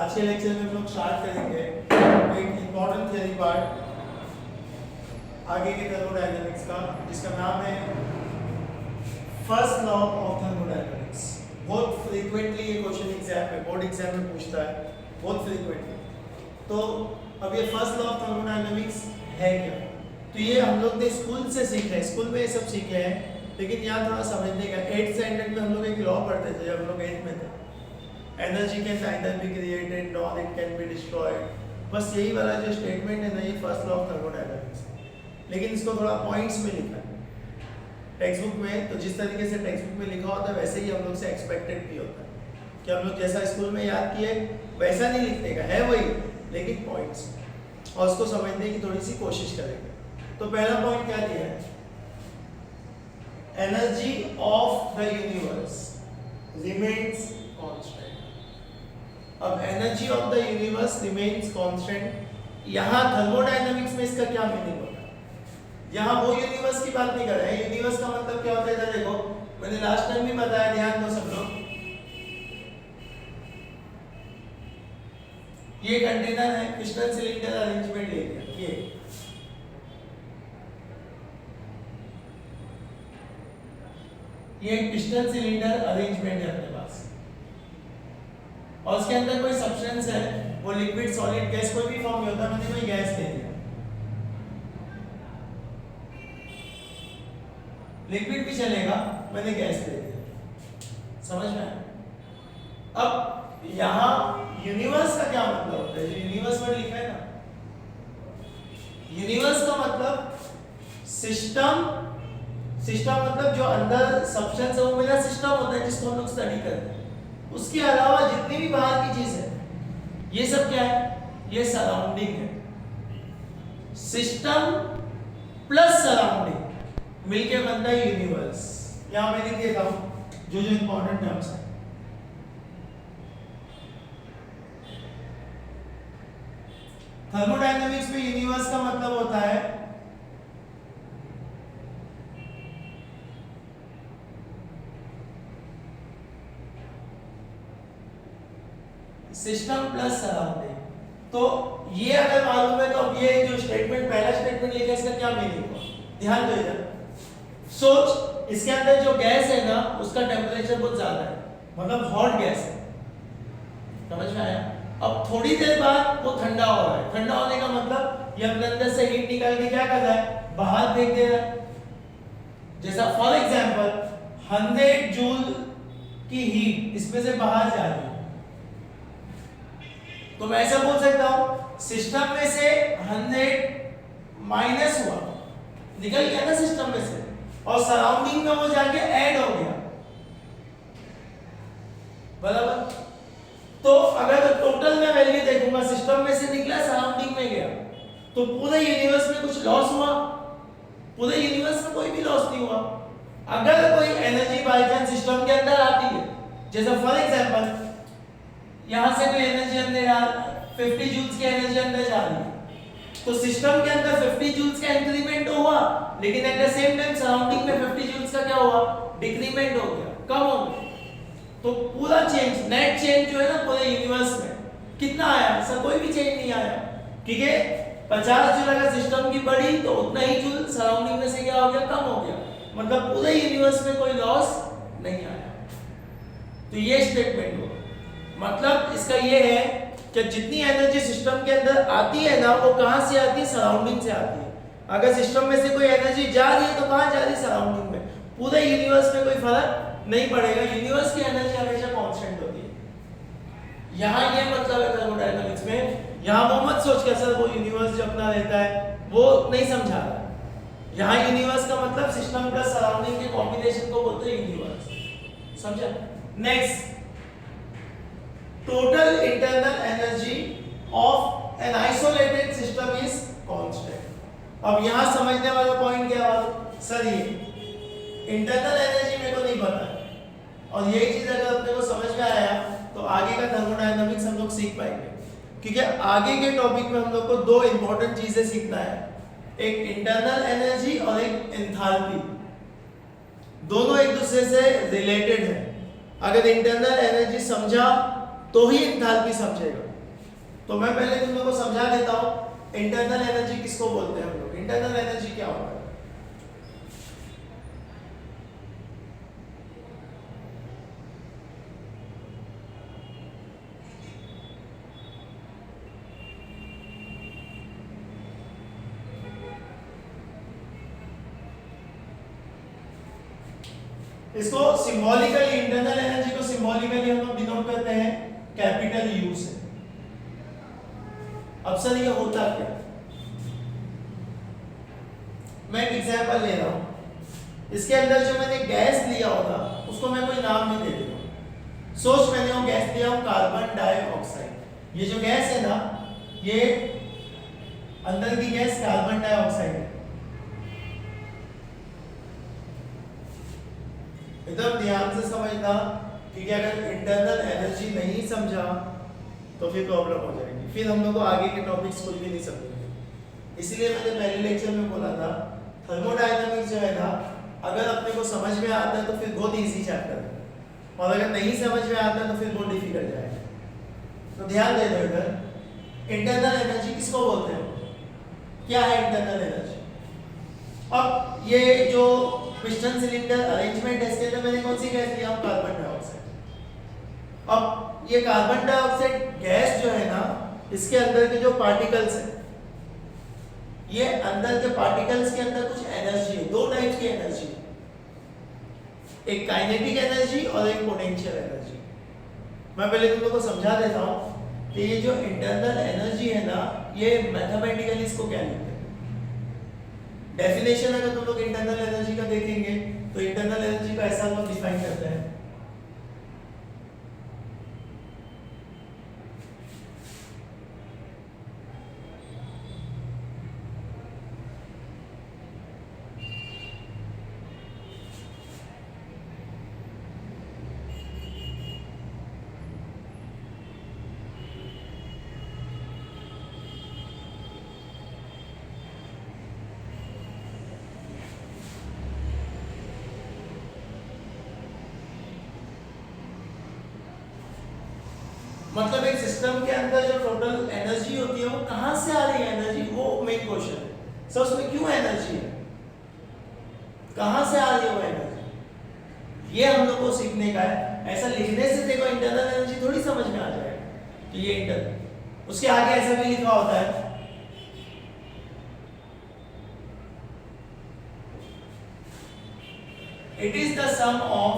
आज के लेक्चर में हम लोग स्टार्ट करेंगे एक इम्पॉर्टेंट थियरी पार्ट आगे के थर्मोडायनामिक्स का, जिसका नाम है फर्स्ट लॉ ऑफ थर्मोडायनामिक्स। बहुत फ्रीक्वेंटली ये क्वेश्चन एग्जाम में, बोर्ड एग्जाम में पूछता है, बहुत फ्रीक्वेंटली। तो अब ये फर्स्ट लॉ ऑफ थर्मोडायनामिक्स है क्या? तो ये हम लोग ने स्कूल से सीखे हैं, स्कूल में ये सब सीखे हैं, लेकिन यहाँ थोड़ा समझने का। 8th स्टैंडर्ड में हम लोग एक लॉ पढ़ते थे जब हम लोग 8th में थे, energy can neither be created nor it can be destroyed. बस यही वाला जो स्टेटमेंट है ना, ये फर्स्ट लॉ ऑफ थर्मोडायनामिक्स है, लेकिन इसको थोड़ा पॉइंट्स में लिखा है टेक्स्ट बुक में। तो जिस तरीके से टेक्स्ट बुक में लिखा होता है वैसे ही हम लोग से एक्सपेक्टेड भी होता है कि हम लोग जैसा स्कूल में याद किए वैसा नहीं लिखने का है, वही लेकिन पॉइंट्स, और उसको समझने की थोड़ी सी कोशिश करेंगे। तो पहला पॉइंट क्या दिया है? Energy of the universe remains constant. अब energy of the universe remains constant, यहाँ थर्मोडायनामिक्स में इसका क्या मीनिंग होता है? यहाँ वो यूनिवर्स की बात नहीं कर रहे हैं। यूनिवर्स का मतलब क्या होता है इधर देखो, मैंने लास्ट टाइम भी बताया, ध्यान दो सब लोग। ये कंटेनर है, क्रिस्टल सिलेंडर अरेंजमेंट ले लिया, ये क्रिस्टल सिलेंडर अरेंजमेंट है अपने पास, और उसके अंदर कोई सब्सटेंस है, वो लिक्विड सॉलिड गैस कोई भी फॉर्म में होता है, मैंने कोई गैस ले लिया, लिक्विड भी चलेगा, मैंने गैस ले लिया, समझ में आया? अब यहां यूनिवर्स का क्या मतलब होता है? जो यूनिवर्स वर्ड लिखा है ना, यूनिवर्स का मतलब सिस्टम। सिस्टम मतलब जो अंदर सब्सटेंस है वो मेरा सिस्टम होता है जिसको हम लोग स्टडी करते हैं। उसके अलावा जितनी भी बाहर की चीज है ये सब क्या है? ये सराउंडिंग है। सिस्टम प्लस सराउंडिंग मिलके बनता है यूनिवर्स। यहां मैं लिख देता हूं जो जो इंपॉर्टेंट टर्म्स है। थर्मोडायनामिक्स में यूनिवर्स का मतलब होता है सिस्टम प्लस सराउंडिंग। तो ये अगर मालूम है तो अब ये जो स्टेटमेंट, पहला स्टेटमेंट लिखा है, इसका क्या मीनिंग हुआ? ध्यान दो इधर, सोच। इसके अंदर जो गैस है ना, उसका टेम्परेचर बहुत ज्यादा है, मतलब हॉट गैस है, समझ में आया? अब थोड़ी देर बाद वो ठंडा हो रहा है। ठंडा होने का मतलब ये अपने अंदर से हीट निकाल के क्या कर रहा है? बाहर फेंक दे रहा है। जैसा फॉर एग्जांपल 100 जूल की हीट इसमें से बाहर जा रही है, तो मैं ऐसा बोल सकता हूं सिस्टम में से 100 माइनस हुआ, निकल गया ना सिस्टम में से, और सराउंडिंग में वो जाके ऐड हो गया, बराबर? तो अगर टोटल में वैल्यू देखूंगा, सिस्टम में से निकला, सराउंडिंग में गया, तो पूरे यूनिवर्स में कुछ लॉस हुआ? पूरे यूनिवर्स में कोई भी लॉस नहीं हुआ। अगर कोई एनर्जी बाय चांस सिस्टम के अंदर आती है, जैसा फॉर एग्जांपल यहां से कोई एनर्जी अंदर आ 50 जूल्स की एनर्जी अंदर जा रही है, तो सिस्टम के अंदर 50 जूल्स का इंक्रीमेंट हुआ, लेकिन at the same time surrounding में 50 जूल्स का क्या हुआ? डिक्रीमेंट हो गया, कम हो गया। तो पूरा चेंज, नेट चेंज जो है ना पूरे यूनिवर्स में, कितना आया? सर कोई भी चेंज नहीं आया, क्योंकि 50 जूल अगर सिस्टम की बढ़ी तो उतना ही जूल सराउंडिंग में से क्या हो गया? कम हो गया। मतलब पूरे यूनिवर्स में कोई लॉस नहीं आया। तो ये स्टेटमेंट हो, मतलब इसका ये है कि जितनी एनर्जी सिस्टम के अंदर आती है ना, वो कहां से आती है? सराउंडिंग से आती है। अगर सिस्टम में से कोई एनर्जी जा रही है तो कहां जा रही है? सराउंडिंग में। पूरे यूनिवर्स में कोई फर्क नहीं पड़ेगा, यूनिवर्स की एनर्जी हमेशा कांस्टेंट होती है। यहां ये मतलब है थर्मोडायनामिक्स में। यहां वो मत सोच के सर वो यूनिवर्स जो अपना रहता है वो नहीं समझा रहा। यहां यूनिवर्स का मतलब सिस्टम प्लस सराउंडिंग के कॉम्बिनेशन को बोलते हैं यूनिवर्स, समझा? Next, total internal energy of an isolated system is constant. अब यहां समझने वाला पॉइंट क्या हुआ? सर ये इंटरनल एनर्जी मेरे को नहीं पता है, और यही चीज अगर अपने को समझ में आया तो आगे का थर्मोडायनामिक्स हम लोग सीख पाएंगे। क्योंकि आगे के टॉपिक में हम लोग को दो इंपॉर्टेंट चीजें सीखना है, एक इंटरनल एनर्जी और एक एंथैल्पी। दोनों एक दूसरे से रिलेटेड है। अगर इंटरनल एनर्जी समझा तो ही एंथैल्पी समझेगा। तो मैं पहले तुम लोग को समझा देता हूँ इंटरनल एनर्जी किसको बोलते हैं हम लोग। इंटरनल एनर्जी क्या होता है? इसको सिंबॉलिकली, इंटरनल एनर्जी को सिंबॉलिकली हम लोग डिनोट करते हैं कैपिटल यू से। अब सर ये होता क्या? मैं एक एग्जांपल ले रहा हूं। इसके अंदर जो मैंने गैस लिया होगा उसको मैं कोई नाम नहीं दे देता। सोच मैंने वो गैस लिया हूं कार्बन डाइऑक्साइड। ये जो गैस है ना, ये अंदर की गैस कार्बन डाइऑक्साइड है। एकदम ध्यान से समझना, क्योंकि अगर इंटरनल एनर्जी नहीं समझा तो फिर प्रॉब्लम हो जाएगी, फिर हम लोग को आगे के टॉपिक्स कुछ भी नहीं समझेंगे। इसलिए मैंने पहले लेक्चर में बोला था थर्मोडायनामिक्स जो है ना, अगर अपने को समझ में आता है तो फिर बहुत इजी चैप्टर है, और अगर नहीं समझ में आता है तो फिर बहुत डिफिकल्ट जाएगा। तो ध्यान दे दो इधर। इंटरनल एनर्जी किसको बोलते हैं? क्या है इंटरनल एनर्जी? अब ये जो पिस्टन सिलेंडर अरेंजमेंट है, इसके अंदर मैंने कौन सी गैस लिया? Carbon dioxide. अब ये कार्बन डाइऑक्साइड गैस जो है ना, इसके अंदर के जो पार्टिकल्स हैं, ये अंदर के पार्टिकल्स के अंदर कुछ एनर्जी है। दो टाइप्स की एनर्जी है, एक काइनेटिक एनर्जी और एक पोटेंशियल एनर्जी। मैं पहले तुम लोग को समझा देता हूं कि ये जो इंटरनल एनर्जी है ना, ये मैथमेटिकली इसको क्या लिखते हैं। डेफिनेशन अगर तुम लोग इंटरनल एनर्जी का देखेंगे तो इंटरनल एनर्जी का ऐसा लोग डिफाइन करते हैं, मतलब एक सिस्टम के अंदर जो टोटल एनर्जी होती है वो कहां से आ रही है एनर्जी, वो मेन क्वेश्चन है। सर उसमें क्यों एनर्जी है, कहां से आ रही है वो एनर्जी, ये हम लोग को सीखने का है। ऐसा लिखने से देखो इंटरनल एनर्जी थोड़ी समझ में आ जाएगा कि ये इंटरनल, उसके आगे ऐसा भी लिखा होता है it is the sum of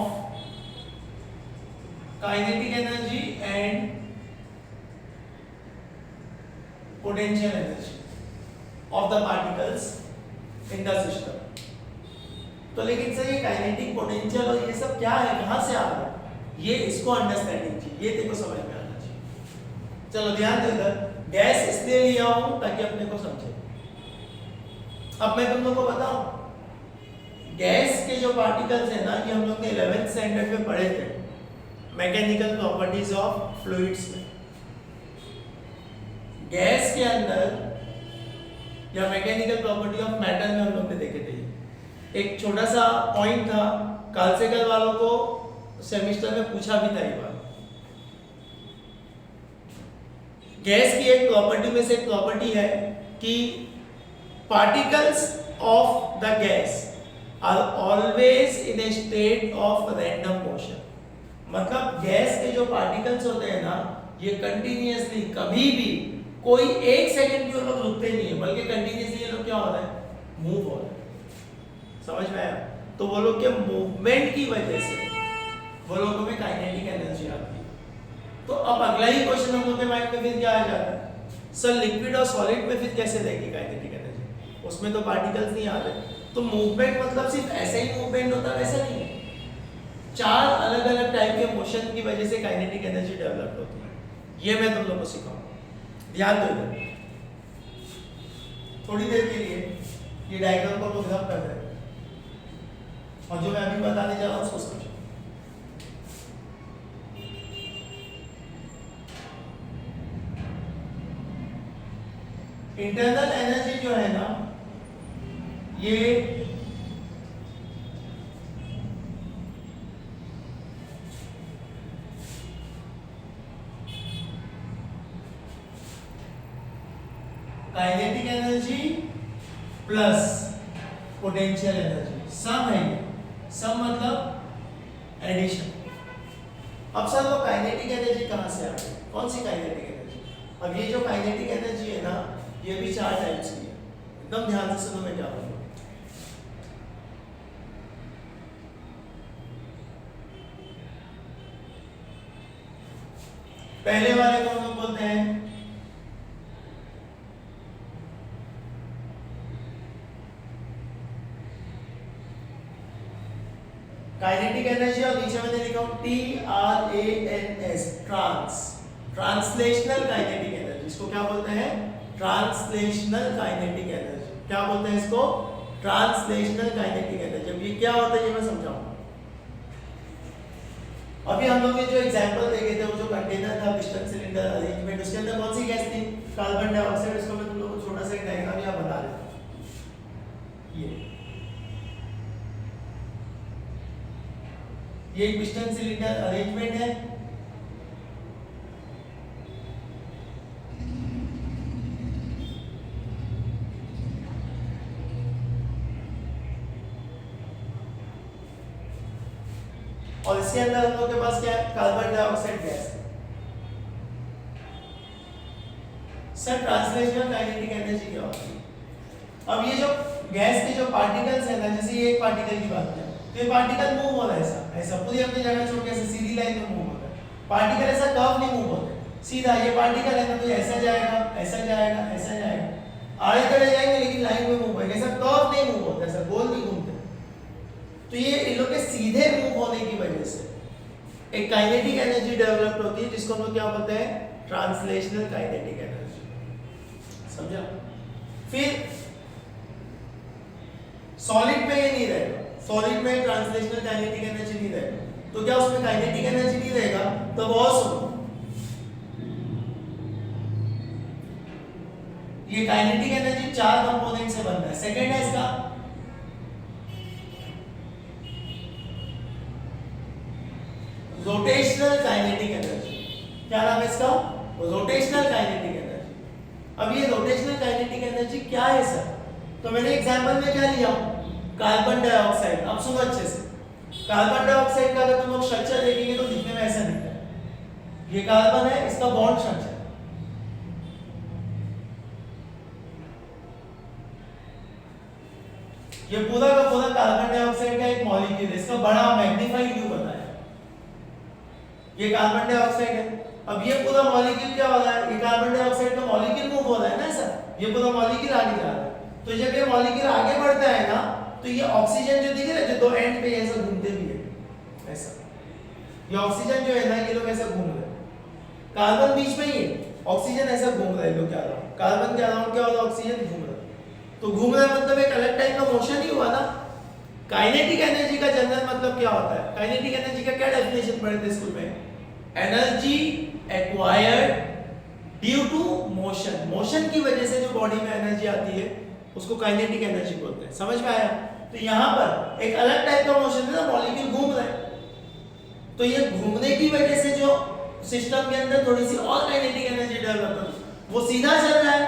kinetic energy and potential energy of the particles in the system। तो लेकिन सर ये काइनेटिक, पोटेंशियल और ये सब क्या है, कहां से आ रहा है, ये इसको अंडरस्टैंडिंग चाहिए, ये देखो समझ में आना चाहिए। चलो ध्यान दो इधर। गैस इसलिए लिया हूं ताकि अपने को समझे। अब मैं तुम लोग को बताऊं, गैस के जो पार्टिकल्स है ना, ये हम लोग ने 11th स्टैंडर्ड में पढ़े थे, मैकेनिकल प्रॉपर्टीज ऑफ फ्लूइड्स में। गैस के अंदर या मैकेनिकल प्रॉपर्टी ऑफ मैटर में हम लोग ने देखे थे। एक छोटा सा पॉइंट था, कालसेकर वालों को सेमेस्टर में पूछा भी था ये बात। गैस की एक प्रॉपर्टी में से एक प्रॉपर्टी है कि particles of the gas are always in a state of random motion. मतलब गैस के जो पार्टिकल्स होते हैं ना, ये कंटिन्यूअसली कभी भी कोई एक सेकंड भी वो लोग रुकते नहीं है, बल्कि कंटिन्यूअसली ये लोग क्या हो रहा है, मूव हो रहा है। समझ में आया? तो वो लोग के मूवमेंट की वजह से वो लोगों में काइनेटिक एनर्जी आती है। तो अब अगला ही क्वेश्चन हम लोग के माइंड में फिर क्या आ जाता है, सर लिक्विड और सॉलिड में फिर कैसे रहेगी काइनेटिक एनर्जी, उसमें तो पार्टिकल्स नहीं आ रहे। तो मूवमेंट मतलब सिर्फ ऐसा ही मूवमेंट होता है, वैसा नहीं है। 4 अलग अलग टाइप के मोशन की वजह से काइनेटिक एनर्जी डेवलप होती है। ये मैं तुम लोग को सिखाऊंगा, ध्यान दो इधर। थोड़ी देर के लिए ये डायग्राम को लोग कर रहे हैं, और जो मैं अभी बताने जा रहा हूं उसको समझो। इंटरनल एनर्जी जो है ना, ये kinetic energy plus potential energy, sum है ये, सम मतलब एडिशन। अब सर वो काइनेटिक एनर्जी कहाँ से आ गई, कौन सी काइनेटिक एनर्जी? अब ये जो काइनेटिक एनर्जी है ना, ये भी 4 टाइप्स की है, एकदम ध्यान से सुनो मैं क्या बोलूँ। पहले वाले को हम लोग बोलते हैं काइनेटिक एनर्जी, और नीचे मैंने लिखा हूं TRANS, trans, translational kinetic energy. इसको क्या बोलते हैं? Translational kinetic energy. क्या बोलते हैं इसको? Translational kinetic energy. अब ये क्या होता है ये मैं समझाऊंगा। अभी हम लोग ने जो एग्जांपल देखे थे, वो जो कंटेनर था पिस्टन सिलेंडर अरेंजमेंट, उसके अंदर कौन सी गैस थी? Carbon dioxide. इसको मैं तुम लोगों को छोटा सा एक डायग्राम यहां बता देता हूं। ये एक पिस्टन सिलेंडर अरेंजमेंट है। और इसके अंदर हम लोग के पास क्या है? कार्बन डाइऑक्साइड गैस है। सर ट्रांसलेशनल काइनेटिक एनर्जी क्या होती है? अब ये जो गैस के जो पार्टिकल्स है ना, जैसे ये एक पार्टिकल की बात करें तो ये पार्टिकल मूव हो रहा है ऐसा ऐसा पूरी अपनी जगह छोड़ के ऐसे सीधी लाइन में मूव होता है। पार्टिकल ऐसा कर्व नहीं मूव होते सीधा। ये पार्टिकल है ना, तो ये ऐसा जाएगा, ऐसा जाएगा, ऐसा जाएगा, आड़े तेड़े जाएंगे लेकिन लाइन में मूव होएगा। ऐसा कर्व नहीं मूव होता, ऐसा गोल नहीं घूमते। तो ये इन लोग के सीधे मूव होने की वजह से एक काइनेटिक एनर्जी डेवलप होती है, जिसको हम लोग क्या बोलते हैं? Translational kinetic energy. समझा? फिर सॉलिड में ये नहीं रहेगा, सॉलिड में ट्रांसलेशनल काइनेटिक एनर्जी नहीं रहेगा। तो क्या उसमें काइनेटिक एनर्जी नहीं रहेगा? तो बहुत सुनो, ये काइनेटिक एनर्जी 4 कंपोनेंट से बनता है। सेकंड है इसका रोटेशनल काइनेटिक एनर्जी। क्या नाम है इसका? Rotational kinetic energy. अब ये रोटेशनल काइनेटिक एनर्जी क्या है सर? तो मैंने एग्जांपल में क्या लिया? Carbon dioxide. अब सुनो अच्छे से, कार्बन डाइऑक्साइड का अगर तुम लोग स्ट्रक्चर देखेंगे तो दिखने में ऐसा दिखता है। ये कार्बन है, इसका बॉन्ड स्ट्रक्चर, ये पूरा का पूरा कार्बन डाइऑक्साइड का एक मॉलिक्यूल है। इसका बड़ा मैग्नीफाइड व्यू बताया। ये कार्बन डाइऑक्साइड है। अब ये पूरा मॉलिक्यूल क्या हो रहा है? ये कार्बन डाइऑक्साइड का मॉलिक्यूल मूव हो रहा है ना सर, ये पूरा मॉलिक्यूल आगे जा रहा है। तो जब ये मॉलिक्यूल आगे बढ़ता है ना, तो ये ऑक्सीजन जो दिख रहा है, जो दो एंड पे ऐसा घूमते भी है ऐसा, ये ऑक्सीजन जो है ना, ये लोग ऐसा घूम रहे हैं। कार्बन बीच में ही है, ऑक्सीजन ऐसा घूम रहा है। लोग क्या रहा है? कार्बन क्या अराउंड क्या हो रहा है? ऑक्सीजन घूम रहा है। तो घूम रहा है मतलब एक अलग टाइप का मोशन ही हुआ ना। काइनेटिक एनर्जी का जनरल मतलब क्या होता है? काइनेटिक एनर्जी का क्या डेफिनेशन पढ़े थे स्कूल में? Energy acquired due to motion. Motion की वजह से जो बॉडी में एनर्जी आती है उसको काइनेटिक एनर्जी बोलते हैं। समझ में आया? तो यहाँ पर एक अलग टाइप का मोशन है ना, मॉलिक्यूल घूम रहा है। तो ये घूमने की वजह से जो सिस्टम के अंदर थोड़ी सी और काइनेटिक एनर्जी डेवलप होती है, वो सीधा चल रहा है,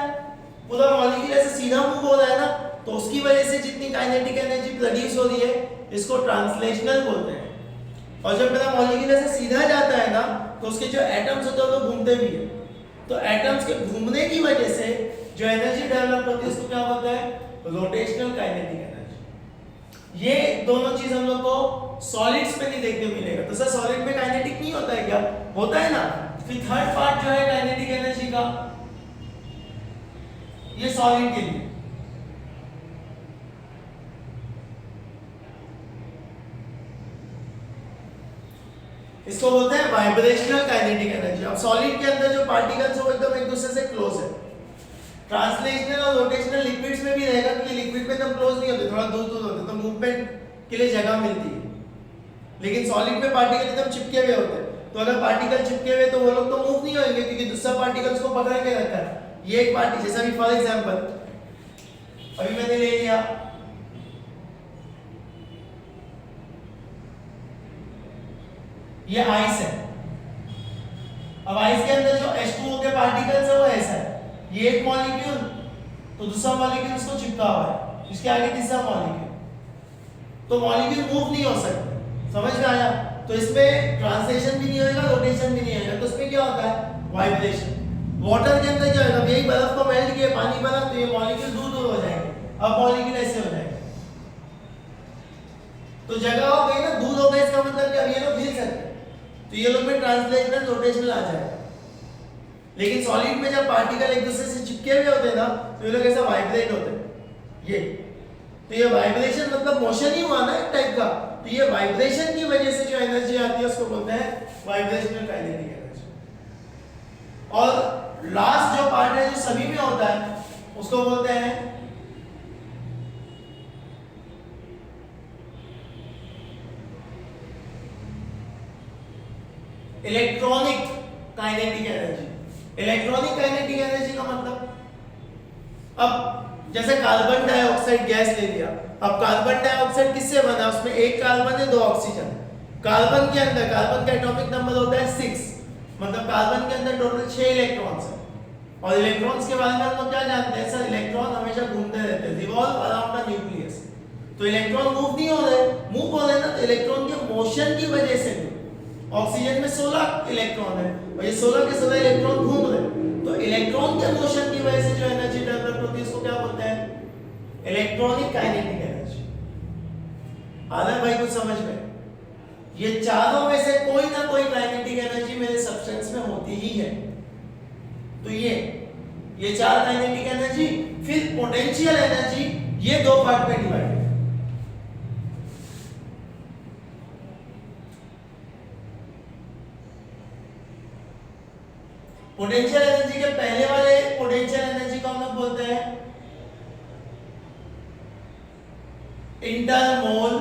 पूरा मॉलिक्यूल ऐसे सीधा मूव हो रहा है ना, तो उसकी वजह से जितनी काइनेटिक एनर्जी प्रोड्यूस हो रही है, इसको ट्रांसलेशनल बोलते हैं। और जब मेरा मॉलिक्यूल ऐसे सीधा जाता है ना, तो उसके जो एटम्स होते हैं वो घूमते भी है। तो एटम्स के घूमने की वजह से जो एनर्जी डेवलप होती है उसको क्या बोलते हैं? Rotational kinetic energy. ये दोनों चीज हम लोग को सॉलिड्स में नहीं देखने मिलेगा। तो सर सॉलिड में काइनेटिक नहीं होता है क्या? होता है ना। फिर थर्ड पार्ट जो है काइनेटिक एनर्जी का, ये सॉलिड के लिए इसको बोलते हैं वाइब्रेशनल काइनेटिक एनर्जी। अब सॉलिड के अंदर जो पार्टिकल्स हो एकदम एक दूसरे से क्लोज है। ट्रांसलेशनल और रोटेशनल लिक्विड्स में भी रहेगा, क्योंकि लिक्विड में एकदम क्लोज नहीं होते, थोड़ा दूर दूर होते, तो मूवमेंट के लिए जगह मिलती है। लेकिन सॉलिड में पार्टिकल एकदम चिपके हुए होते हैं, तो अगर पार्टिकल चिपके हुए तो वो लोग तो मूव नहीं होंगे, क्योंकि दूसरा पार्टिकल्स को पकड़ के रखा है। ये एक पार्टी, जैसा भी फॉर एग्जांपल अभी मैंने ले लिया ये आइस है। अब आइस के अंदर जो H2O के पार्टिकल्स है वो ऐसा है, ये एक मॉलिक्यूल तो दूसरा मॉलिक्यूल उसको चिपका हुआ है, इसके आगे तीसरा मॉलिक्यूल, तो मॉलिक्यूल मूव नहीं हो सकते। समझ में आया? तो इसमें ट्रांसलेशन भी नहीं होगा, रोटेशन भी नहीं होगा, तो इसमें क्या होता है? वाइब्रेशन। वाटर के अंदर क्या होगा? यही बर्फ को मेल्ट किया, पानी बना, तो ये मॉलिक्यूल दूर दूर हो जाएंगे, अब मॉलिक्यूल ऐसे हो जाएंगे, तो जगह हो गई ना, दूर हो गई, इसका मतलब कि अब ये लोग हिल सकते, तो ये लोग में ट्रांसलेशनल रोटेशनल आ जाएगा। लेकिन सॉलिड में जब पार्टिकल एक दूसरे से चिपके हुए होते हैं ना, तो ये लोग ऐसा वाइब्रेट होते हैं, ये तो ये वाइब्रेशन मतलब मोशन ही हुआ ना एक टाइप का, तो ये वाइब्रेशन की वजह से जो एनर्जी आती है उसको बोलते हैं वाइब्रेशनल काइनेटिक एनर्जी। और लास्ट जो पार्ट है जो सभी में होता है उसको बोलते हैं electronic kinetic energy. Electronic kinetic energy का मतलब, अब जैसे कार्बन डाइऑक्साइड गैस ले लिया, अब कार्बन डाइऑक्साइड किससे बना? उसमें एक कार्बन है, दो ऑक्सीजन। कार्बन के अंदर, कार्बन का एटॉमिक नंबर होता है 6, मतलब कार्बन के अंदर टोटल 6 इलेक्ट्रॉन्स हैं। और इलेक्ट्रॉन्स के बारे में हम लोग क्या जानते हैं सर? इलेक्ट्रॉन हमेशा घूमते रहते हैं, रिवॉल्व अराउंड द न्यूक्लियस। तो इलेक्ट्रॉन मूव नहीं हो रहे, मूव हो रहे ना, तो इलेक्ट्रॉन के मोशन की वजह से ऑक्सीजन में 16 इलेक्ट्रॉन है और ये 16 के 16 इलेक्ट्रॉन घूम रहे हैं, तो इलेक्ट्रॉन के मोशन की वजह से जो एनर्जी डेवलप होती है उसको क्या बोलते हैं? Electronic kinetic energy. आ रहा है भाई कुछ समझ में? ये चारों में से कोई ना कोई काइनेटिक एनर्जी मेरे सब्सटेंस में होती ही है। तो ये चार काइनेटिक एनर्जी, फिर पोटेंशियल एनर्जी, ये दो पार्ट में डिवाइड है। पोटेंशियल एनर्जी के पहले वाले पोटेंशियल एनर्जी को हम लोग बोलते हैं इंटरमोल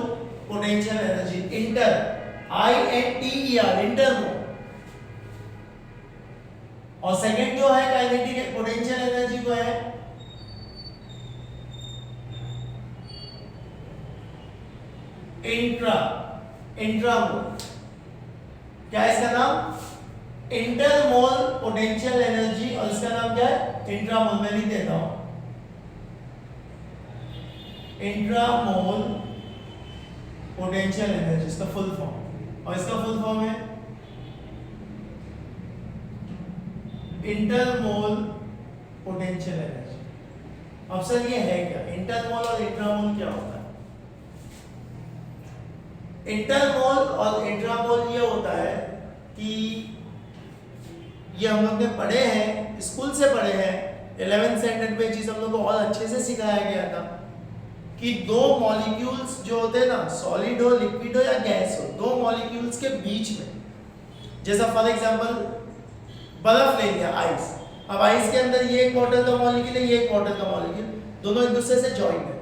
पोटेंशियल एनर्जी। Inter, INTER, इंटरमोल। और सेकंड जो है काइनेटिक पोटेंशियल एनर्जी को है इंट्रामोल। क्या है इसका नाम? इंटरमोल पोटेंशियल एनर्जी, और इसका नाम क्या है? इंट्रामोल। मैं लिख देता हूं, इंट्रामोल पोटेंशियल एनर्जी, इसका फुल फॉर्म। और इसका फुल फॉर्म है इंटरमोल पोटेंशियल एनर्जी। अब सर ये है क्या? इंटरमोल और इंट्रामोल क्या होता है? इंटरमोल और इंट्रामोल ये होता है कि ये हम लोग ने पढ़े हैं, स्कूल से पढ़े हैं, 11th स्टैंडर्ड में चीज हम लोग को और अच्छे से सिखाया गया था कि दो मॉलिक्यूल्स जो होते हैं ना, सॉलिड हो, लिक्विड हो या गैस हो, दो मॉलिक्यूल्स के बीच में, जैसा फॉर एग्जांपल बर्फ ले लिया, आइस। अब आइस के अंदर ये एक वाटर का मॉलिक्यूल है, ये एक वाटर का मॉलिक्यूल, दोनों एक दूसरे से जॉइंट है।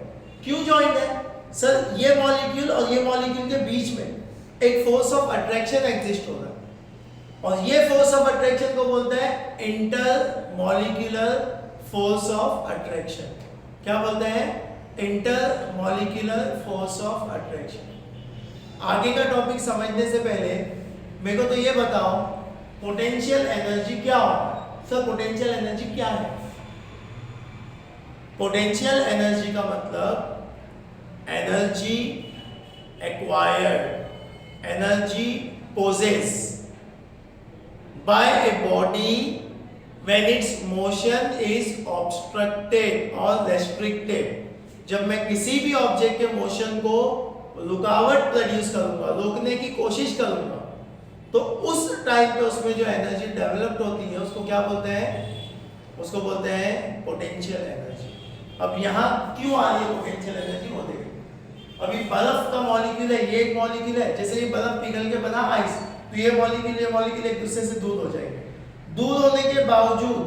क्यों जॉइंट है सर? ये मॉलिक्यूल और ये मॉलिक्यूल के बीच में एक फोर्स ऑफ अट्रैक्शन एग्जिस्ट हो रहा है, और ये फोर्स ऑफ अट्रैक्शन को बोलते हैं inter molecular force of attraction. क्या बोलते हैं? Inter molecular force of attraction. आगे का टॉपिक समझने से पहले मेरे को तो ये बताओ, पोटेंशियल एनर्जी क्या होता है? सर पोटेंशियल एनर्जी क्या है? पोटेंशियल एनर्जी का मतलब energy acquired, energy possess by a body when its motion is obstructed or restricted। जब मैं किसी भी ऑब्जेक्ट के मोशन को रुकावट प्रोड्यूस करूंगा, रोकने की कोशिश करूंगा, तो उस टाइम पे उसमें जो एनर्जी डेवलप्ड होती है उसको क्या बोलते हैं? उसको बोलते हैं पोटेंशियल एनर्जी। अब यहाँ क्यों आ रही है पोटेंशियल एनर्जी वो देखिए। अभी बर्फ का मॉलिक्यूल है, ये एक मॉलिक्यूल है, जैसे ये बर्फ पिघल के बना आइस, तो ये मॉलिक्यूल एक दूसरे से दूर हो जाएंगे। दूर होने के बावजूद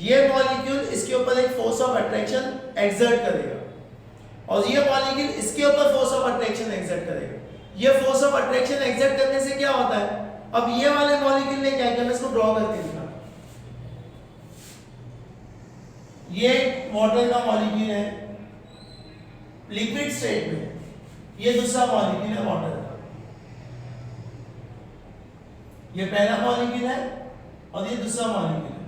ये मॉलिक्यूल इसके ऊपर एक फोर्स ऑफ अट्रैक्शन एक्सर्ट करेगा, और ये मॉलिक्यूल इसके ऊपर फोर्स ऑफ अट्रैक्शन एक्सर्ट करेगा। ये फोर्स ऑफ अट्रैक्शन एक्सर्ट करने से क्या होता है? अब ये वाले मॉलिक्यूल ने क्या किया, मैं इसको ड्रॉ करके दिखा। ये वाटर का मॉलिक्यूल है लिक्विड स्टेट में, ये दूसरा मॉलिक्यूल है वाटर का, ये पहला मॉलिक्यूल है और ये दूसरा मॉलिक्यूल है।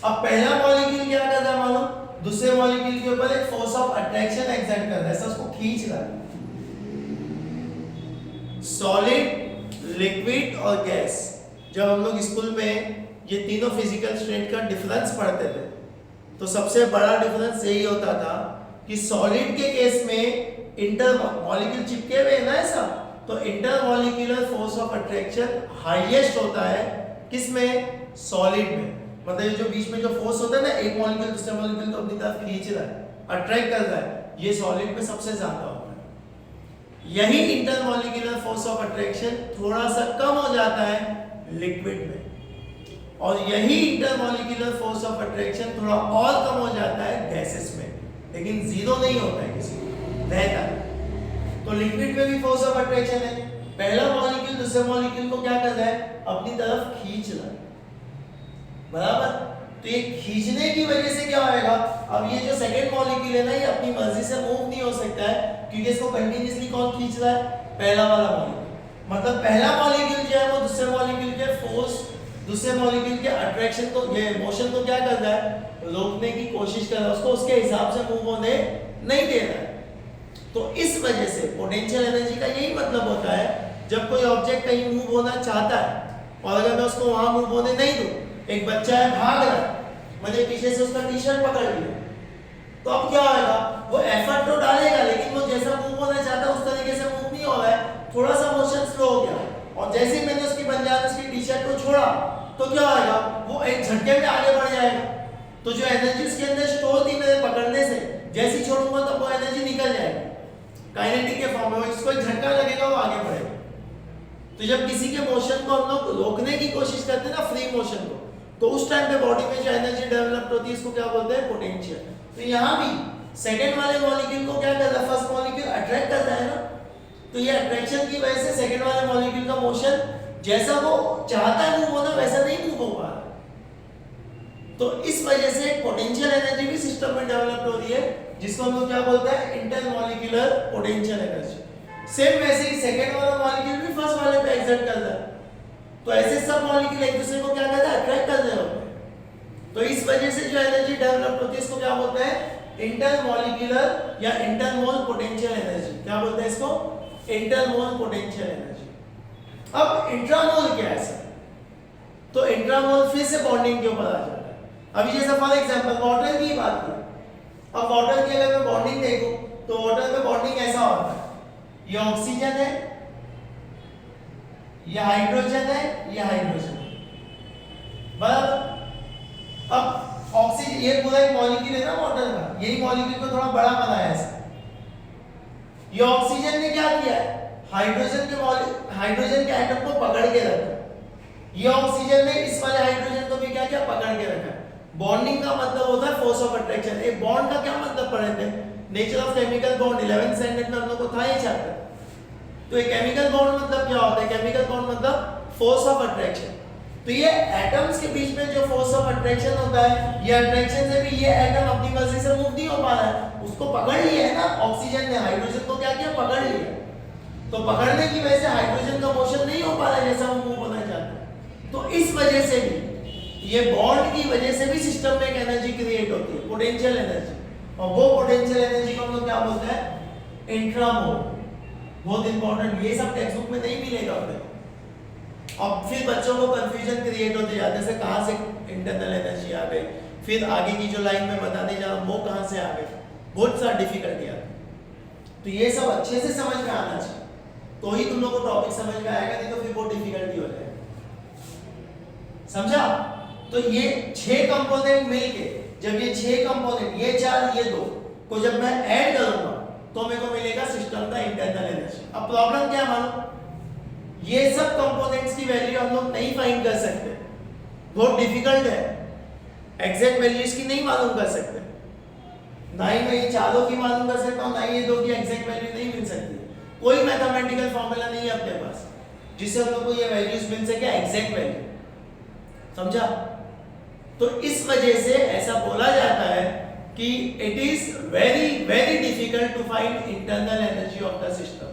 अब पहला मॉलिक्यूल क्या कर रहा है मालूम, दूसरे मॉलिक्यूल के ऊपर एक फोर्स ऑफ अट्रैक्शन एक्सर्ट कर रहा है, ऐसा उसको खींच रहा है। सॉलिड, लिक्विड और गैस, जब हम लोग स्कूल में ये तीनों फिजिकल स्टेट का डिफरेंस पढ़ते थे तो सबसे बड़ा डिफरेंस यही होता था कि सॉलिड के केस में इंटर मॉलिक्यूल चिपके हुए हैं ना ऐसा, तो intermolecular force of attraction highest होता है किसमें, सॉलिड में। मतलब ये जो बीच में जो फोर्स होता है ना, एक मॉलिक्यूल दूसरे मॉलिक्यूल को अपनी तरफ खींच रहा है, अट्रैक्ट कर रहा है, ये सॉलिड में सबसे ज्यादा होता है। यही इंटरमॉलिक्यूलर फोर्स ऑफ अट्रैक्शन थोड़ा सा कम हो जाता है लिक्विड में, और यही इंटरमॉलिक्यूलर फोर्स ऑफ अट्रैक्शन थोड़ा और कम हो जाता है गैसेस में, लेकिन जीरो नहीं होता है किसी में, रहता है। तो लिक्विड में भी फोर्स ऑफ अट्रैक्शन है, पहला मॉलिक्यूल दूसरे मॉलिक्यूल को क्या कर रहा है, अपनी तरफ खींच रहा है, बराबर। तो ये खींचने की वजह से क्या होएगा, अब ये जो सेकंड मॉलिक्यूल है ना, ये अपनी मर्जी से मूव नहीं हो सकता है, क्योंकि इसको कंटीन्यूअसली कौन खींच रहा है, पहला वाला मॉलिक्यूल। मतलब पहला मॉलिक्यूल जो है वो दूसरे मॉलिक्यूल के फोर्स, दूसरे मॉलिक्यूल के अट्रैक्शन को, ये मोशन को क्या कर रहा है, रोकने की कोशिश कर रहा है, उसको उसके हिसाब से मूव होने नहीं दे रहा है। तो इस वजह से पोटेंशियल एनर्जी का यही मतलब होता है, जब कोई ऑब्जेक्ट कहीं मूव होना चाहता है और अगर मैं उसको वहां मूव होने नहीं दूं, एक बच्चा है भाग रहा है, मैंने पीछे से उसका टी शर्ट पकड़ लिया, तो अब क्या होगा, वो एफर्ट तो डालेगा लेकिन वो जैसा मूव होना चाहता है उस तरीके से मूव नहीं हो रहा है, थोड़ा सा मोशन स्लो हो गया, और जैसे ही मैंने उसकी बंजारा उसकी टी शर्ट को छोड़ा तो क्या होगा, वो एक झटके में आगे बढ़ जाएगा। तो जो एनर्जी उसके अंदर स्टोर थी मेरे पकड़ने से, जैसे ही छोड़ूंगा तो वो एनर्जी निकल जाएगी काइनेटिक के फॉर्म में, इसको एक झटका लगेगा, वो आगे बढ़ेगा। तो जब किसी के मोशन को हम लोग रोकने की कोशिश करते हैं ना, फ्री मोशन को, तो उस टाइम पे बॉडी में जो एनर्जी डेवलप होती है इसको क्या बोलते हैं, पोटेंशियल। तो यहाँ भी सेकंड वाले मॉलिक्यूल को क्या कर रहा है, फर्स्ट मॉलिक्यूल अट्रैक्ट कर रहा है ना, तो ये अट्रैक्शन की वजह से सेकंड वाले मॉलिक्यूल का मोशन जैसा वो चाहता है मूव होना वैसा नहीं मूव हो पा रहा। तो इस वजह से पोटेंशियल एनर्जी भी सिस्टम में डेवलप हो रही है, जिसको हम लोग क्या बोलते हैं, इंटरमॉलिक्यूलर पोटेंशियल एनर्जी। सेम वैसे ही सेकंड वाला मॉलिक्यूल भी फर्स्ट वाले पे एक्सर्ट कर रहा है, तो ऐसे सब मॉलिक्यूल एक दूसरे को क्या कर रहा है, अट्रैक्ट कर रहे होते हैं। तो इस वजह से जो एनर्जी डेवलप होती है इसको क्या बोलते हैं, इंटरमॉलिक्यूलर या इंटरमोल पोटेंशियल एनर्जी। क्या बोलते हैं इसको, इंटरमोल पोटेंशियल एनर्जी। अब इंट्रामोल क्या है सर, तो इंट्रामोल फिर से बॉन्डिंग के ऊपर आ जाता है। अभी जैसे फॉर एग्जांपल वाटर की बात करें, अब वाटर की अगर मैं बॉन्डिंग देखूं तो वाटर में बॉन्डिंग ऐसा होता है, ये ऑक्सीजन है, ये हाइड्रोजन है, ये हाइड्रोजन है, बराबर। अब ऑक्सीजन, ये पूरा एक मॉलिक्यूल है ना वाटर का, यही मॉलिक्यूल को थोड़ा बड़ा बनाया है ऐसा। ये ऑक्सीजन ने क्या किया है, हाइड्रोजन के एटम को पकड़ के रखा, ये ऑक्सीजन ने इस वाले हाइड्रोजन को भी क्या क्या पकड़ के रखा। बॉन्डिंग का मतलब होता है फोर्स ऑफ अट्रैक्शन। एक बॉन्ड का क्या मतलब पढ़े थे, nature of chemical bond 11th standard में हम लोग को था ये चैप्टर। तो एक केमिकल बॉन्ड मतलब क्या होता है, केमिकल बॉन्ड मतलब फोर्स ऑफ अट्रैक्शन। तो ये एटम्स के बीच में जो फोर्स ऑफ अट्रैक्शन होता है, ये अट्रैक्शन से भी ये एटम अपनी मर्जी से मूव नहीं हो पा रहा है, उसको पकड़ लिया है ना ऑक्सीजन ने, हाइड्रोजन को क्या किया, पकड़ लिया। तो पकड़ने की वजह से हाइड्रोजन का मोशन नहीं हो पा रहा है जैसा वो मूव होना चाहता है। तो इस वजह से भी, ये बॉन्ड की वजह से भी सिस्टम में एक एनर्जी क्रिएट होती है, पोटेंशियल एनर्जी, और वो पोटेंशियल एनर्जी को हम लोग क्या बोलते हैं, इंट्रामोल। बहुत इंपॉर्टेंट, ये सब टेक्स्ट बुक में नहीं मिलेगा अपने को। अब फिर बच्चों को कंफ्यूजन क्रिएट होते जाते हैं, कहां से इंटरनल एनर्जी आ गई, फिर आगे की जो लाइन में बताने जा रहा हूं वो कहां से आ गई, बहुत सारा डिफिकल्टी आती है। तो ये सब अच्छे से समझ में आना चाहिए, तो ही तुम लोग को टॉपिक समझ में आएगा, नहीं तो फिर बहुत डिफिकल्टी हो जाएगी, समझा। तो ये 6 कंपोनेंट मिलके, जब ये 6 कंपोनेंट, ये 4 ये 2 को जब मैं ऐड करूंगा तो मेरे को मिलेगा सिस्टम का इंटरनल एनर्जी। अब प्रॉब्लम क्या मालूम, ये सब कंपोनेंट्स की वैल्यू हम लोग नहीं फाइंड कर सकते, बहुत डिफिकल्ट है, एग्जैक्ट वैल्यू इसकी नहीं मालूम कर सकते, ना ही मैं ये चारों की मालूम कर सकता हूं, ना ही ये 2 की एग्जैक्ट वैल्यू नहीं मिल सकती। कोई मैथमेटिकल फॉर्मूला नहीं है अपने पास जिससे हम लोग को ये वैल्यूज मिल सके, एग्जैक्ट वैल्यू, समझा। तो इस वजह से ऐसा बोला जाता है कि it is very very difficult to find internal energy of the system.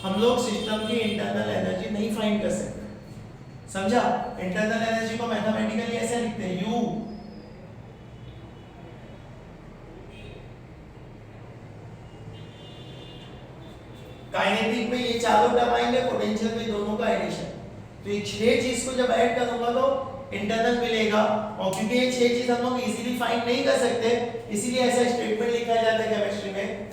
हम लोग सिस्टम की इंटरनल एनर्जी नहीं फाइंड कर सकते, समझा। इंटरनल एनर्जी को मैथमेटिकली ऐसे लिखते हैं, U काइनेटिक में ये चारों टर्म आएंगे, पोटेंशियल में दोनों का एडिशन। तो ये 6 चीज को जब ऐड करूंगा तो इंटरनल मिलेगा, और क्योंकि ये 6 चीज हम लोग इजीली फाइंड नहीं कर सकते, इसीलिए ऐसा स्टेटमेंट लिखा जाता है केमिस्ट्री में।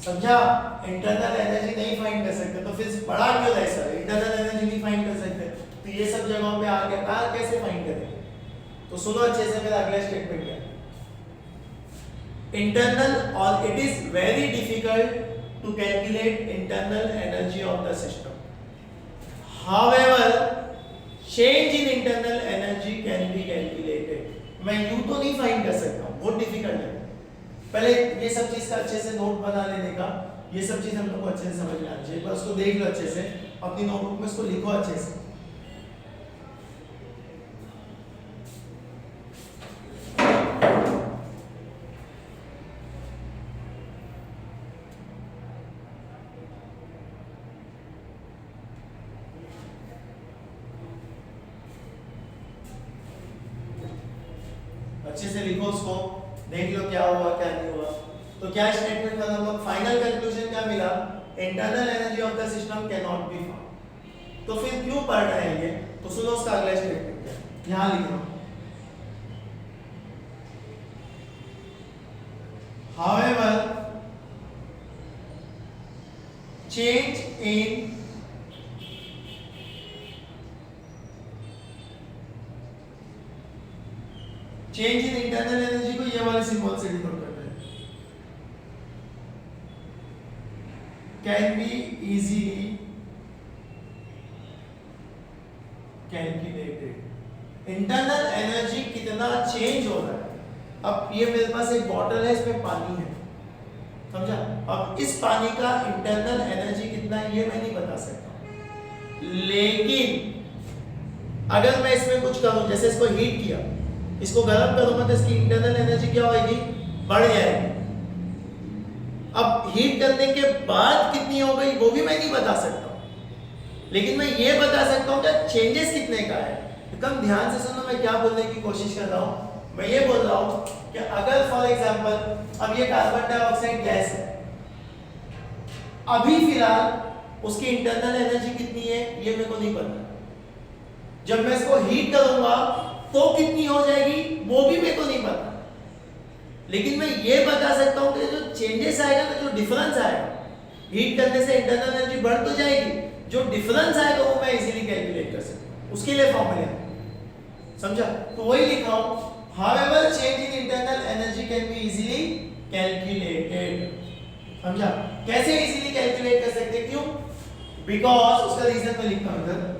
समझा? इंटरनल एनर्जी नहीं फाइंड कर सकते तो फिर पढ़ा क्यों है सर? इंटरनल एनर्जी नहीं फाइंड कर सकते तो ये सब जगहों पे आके कैसे फाइंड करेंगे? तो सुनो अच्छे से मेरा अगला स्टेटमेंट क्या है। इंटरनल, और it is very difficult to calculate internal energy of the system, however change in internal energy can be calculated. मैं यूं तो नहीं फाइंड कर सकता हूं, बहुत डिफिकल्ट है। पहले ये सब चीज का अच्छे से नोट बना लेने का, ये सब चीज हम लोग को अच्छे से समझ में आनी चाहिए। बस उसको देख लो अच्छे से, अपनी नोटबुक में इसको लिखो अच्छे से। अच्छे से लिखो उसको, देख लो क्या हुआ क्या नहीं हुआ। तो क्या स्टेटमेंट में हम लोग फाइनल कंक्लूजन क्या मिला? Internal energy of the system can not be found. तो फिर क्यों पढ़ रहे हैं ये? तो सुनो उसका अगला स्टेटमेंट क्या है, यहां लिख लो। However, change in internal energy को ये वाले सिंबल से डिनोट करते हैं, can be easily calculated. Internal energy कितना चेंज हो रहा है। अब ये मेरे पास एक बॉटल है, इसमें पानी है, समझा? अब इस पानी का इंटरनल एनर्जी कितना है ये मैं नहीं बता सकता, लेकिन अगर मैं इसमें कुछ करूं, जैसे इसको हीट किया, इसको गर्म करूंगा तो इसकी इंटरनल एनर्जी क्या होगी? बढ़ जाएगी। अब हीट करने के बाद कितनी हो गई वो भी मैं नहीं बता सकता, लेकिन मैं ये बता सकता हूं कि चेंजेस कितने का है। एकदम ध्यान से सुनो, मैं क्या बोलने की कोशिश कर रहा हूं। मैं ये बोल रहा हूं कि अगर फॉर एग्जांपल अब ये कार्बन डाइऑक्साइड गैस है, अभी फिलहाल उसकी इंटरनल एनर्जी कितनी है ये मेरे को नहीं पता। जब मैं इसको हीट करूंगा तो कितनी हो जाएगी वो भी मेरे को नहीं पता, लेकिन मैं ये बता सकता हूं कि जो चेंजेस आएगा ना, जो डिफरेंस आएगा, हीट करने से इंटरनल एनर्जी बढ़ तो जाएगी, जो डिफरेंस आएगा वो मैं इजीली कैलकुलेट कर सकता हूं। उसके लिए फॉर्मूला समझा? तो वही लिखा हूं, however change in internal energy can be easily calculated। समझा? कैसे इजीली कैलकुलेट कर सकते? क्यों? बिकॉज उसका रीजन मैं लिखता हूं इधर।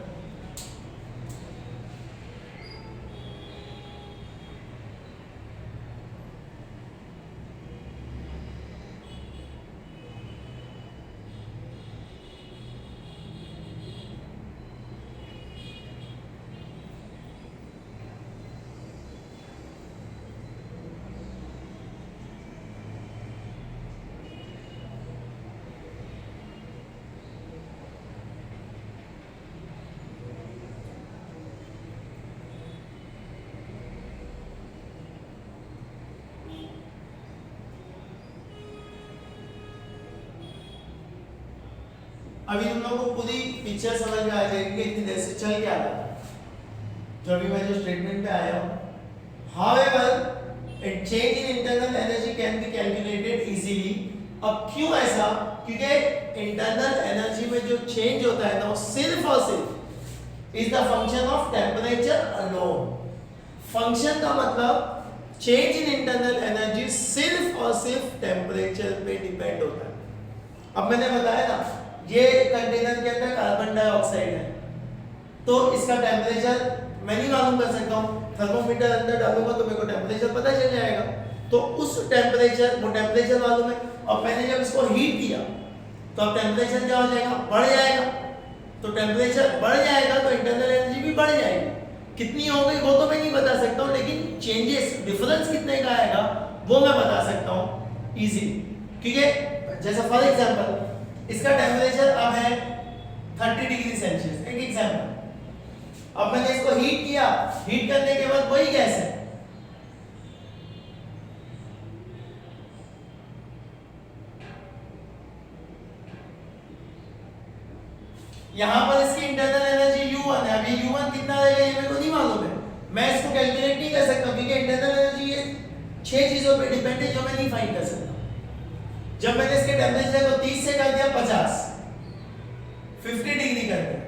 अभी तुम लोगों को पूरी पिक्चर समझ में आ जाएगी कि इतनी देर से चल क्या रहा है, जो अभी मैं जो स्टेटमेंट पे आया हूं। However, a change in internal energy can be calculated easily। अब क्यों ऐसा? क्योंकि इंटरनल एनर्जी में जो चेंज होता है ना, वो सिर्फ और सिर्फ is the function of temperature alone. Function का मतलब चेंज इन इंटरनल एनर्जी सिर्फ और सिर्फ टेम्परेचर पे डिपेंड होता है। अब मैंने बताया ना, ये कंटेनर के अंदर कार्बन डाइऑक्साइड है, तो इसका टेम्परेचर मैं नहीं मालूम कर सकता हूँ। थर्मोमीटर अंदर डालूंगा तो मेरे को टेम्परेचर पता चल जाएगा। तो उस टेम्परेचर, वो टेम्परेचर मालूम है, और मैंने जब इसको हीट किया तो अब टेम्परेचर क्या हो जाएगा, बढ़ जाएगा। तो टेम्परेचर बढ़ जाएगा तो इंटरनल एनर्जी भी बढ़ जाएगी। कितनी हो गई वो तो मैं नहीं बता सकता हूँ, लेकिन चेंजेस, डिफरेंस कितने का आएगा वो मैं बता सकता हूँ इजी। क्योंकि जैसा फॉर एग्जांपल इसका टेम्परेचर अब है 30 डिग्री सेल्सियस, एक एग्जांपल। अब मैंने इसको हीट किया, हीट करने के बाद वही गैस है, यहां पर इसकी इंटरनल एनर्जी U1 है। अभी U1 कितना रहेगा ये मेरे को नहीं मालूम है, मैं इसको कैलकुलेट नहीं कर सकता क्योंकि इंटरनल एनर्जी ये 6 चीजों पे डिपेंड है जो मैं नहीं फाइंड कर सकता। जब मैंने इसके टेम्परेचर को 30 से कर दिया 50 डिग्री कर दिया,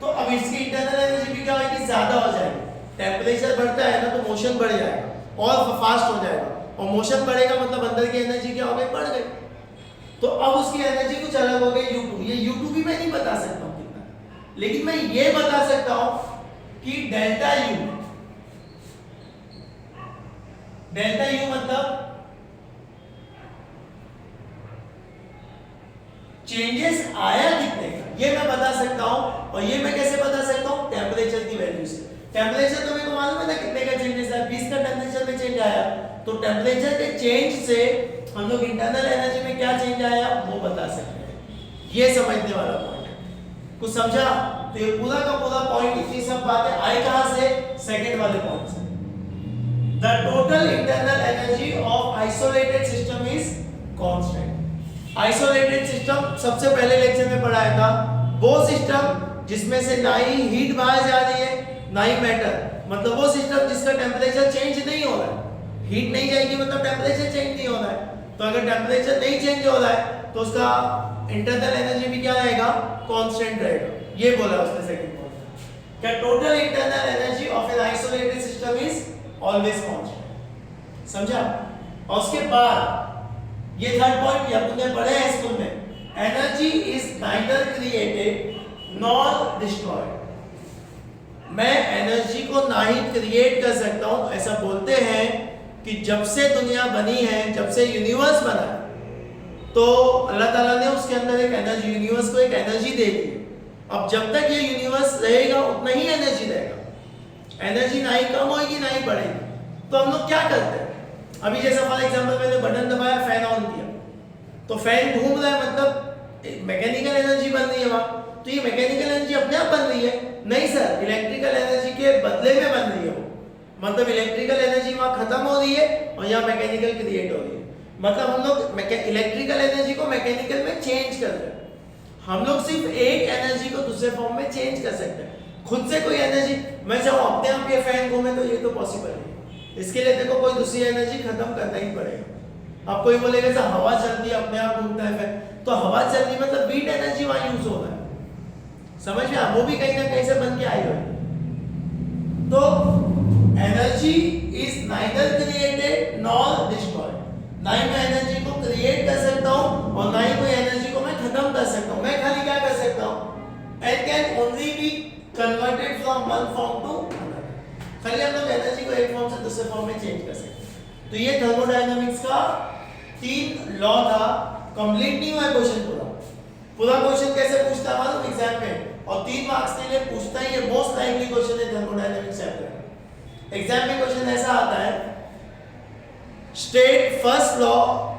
तो अब इसकी इंटरनल एनर्जी भी क्या होगी, ज्यादा हो जाएगी। टेम्परेचर बढ़ता है ना तो मोशन बढ़ जाएगा और फास्ट हो जाएगा, और मोशन बढ़ेगा मतलब अंदर की एनर्जी क्या हो गई, बढ़ गई। तो अब उसकी एनर्जी कुछ अलग हो गई U2। ये U2 भी मैं नहीं बता सकता हूँ कितना, लेकिन मैं ये बता सकता हूँ कि डेल्टा U मतलब चेंजेस आया कितने का, ये मैं बता सकता हूँ। और ये मैं कैसे बता सकता हूँ, टेम्परेचर की वैल्यू से। टेम्परेचर तो मेरे को मालूम है ना कितने का चेंजेस है, 20 का टेम्परेचर में चेंज आया, तो टेम्परेचर के चेंज से हम लोग इंटरनल एनर्जी में क्या चेंज आया वो बता सकते हैं। ये समझने वाला पॉइंट है, कुछ समझा? तो ये पूरा का पूरा पॉइंट, इतनी सब बातें आई कहां से, सेकंड वाले पॉइंट से। The total internal energy of isolated system is constant. Isolated system सबसे पहले लेक्चर में पढ़ाया था, वो सिस्टम जिसमें से ना ही हीट बाहर जा रही है ना ही मैटर, मतलब वो सिस्टम जिसका टेम्परेचर चेंज नहीं हो रहा है। हीट नहीं जाएगी मतलब टेम्परेचर चेंज नहीं हो रहा है, तो अगर टेम्परेचर नहीं चेंज हो रहा है तो उसका इंटरनल एनर्जी भी क्या रहेगा, कांस्टेंट रहेगा। ये बोला उसने सेकंड पॉइंट, क्या total internal energy of an isolated system is always constant. समझा? और उसके बाद ये थर्ड पॉइंट भी अपन पढ़े हैं स्कूल में, energy is neither created nor destroyed. मैं एनर्जी को ना ही क्रिएट कर सकता हूं, ऐसा बोलते हैं कि जब से दुनिया बनी है, जब से यूनिवर्स बना है, तो अल्लाह ताला ने उसके अंदर एक एनर्जी, यूनिवर्स को एक एनर्जी दे दी। अब जब तक ये यूनिवर्स रहेगा उतना ही एनर्जी रहेगा, एनर्जी ना ही कम होगी ना ही बढ़ेगी। तो हम लोग क्या करते हैं, अभी जैसा फॉर एग्जांपल मैंने बटन दबाया, फैन ऑन किया, तो फैन घूम रहा है, मतलब मैकेनिकल एनर्जी बन रही है वहां। तो ये मैकेनिकल एनर्जी अपने आप बन रही है? नहीं सर, इलेक्ट्रिकल एनर्जी के बदले में बन रही है वो। मतलब इलेक्ट्रिकल एनर्जी वहां खत्म हो रही है और यहाँ मैकेनिकल क्रिएट हो रही है। मतलब हम लोग इलेक्ट्रिकल एनर्जी को मैकेनिकल में चेंज कर रहे हैं। हम लोग सिर्फ एक एनर्जी को दूसरे फॉर्म में चेंज कर सकते हैं। खुद से कोई एनर्जी मैं चाहूँ अपने आप ये फैन घूमे तो ये तो पॉसिबल नहीं। इसके लिए देखो कोई दूसरी एनर्जी खत्म करना ही पड़ेगा। अब कोई बोलेगा सर हवा चलती है अपने आप घूमता है फैन, तो हवा चल रही मतलब वीट एनर्जी वहां यूज हो रहा है, समझ में? वो भी कहीं ना कहीं से बन के आई हो। तो energy is neither created nor destroyed. ना ही मैं एनर्जी को क्रिएट कर सकता हूं और ना ही कोई एनर्जी को मैं खत्म कर सकता हूं। मैं खाली क्या कर सकता हूं, and can only be converted from one form to another. खाली हम लोग एनर्जी को एक फॉर्म से दूसरे फॉर्म में चेंज कर सकते हैं। तो ये थर्मोडायनामिक्स का 3 लॉ था। कंप्लीट नहीं हुआ क्वेश्चन पूरा। पूरा क्वेश्चन कैसे पूछता है मालूम एग्जाम में, और 3 मार्क्स के लिए पूछता ही है। मोस्ट लाइकली क्वेश्चन है थर्मोडायनामिक्स चैप्टर। एग्जाम में क्वेश्चन ऐसा आता है, स्टेट फर्स्ट लॉ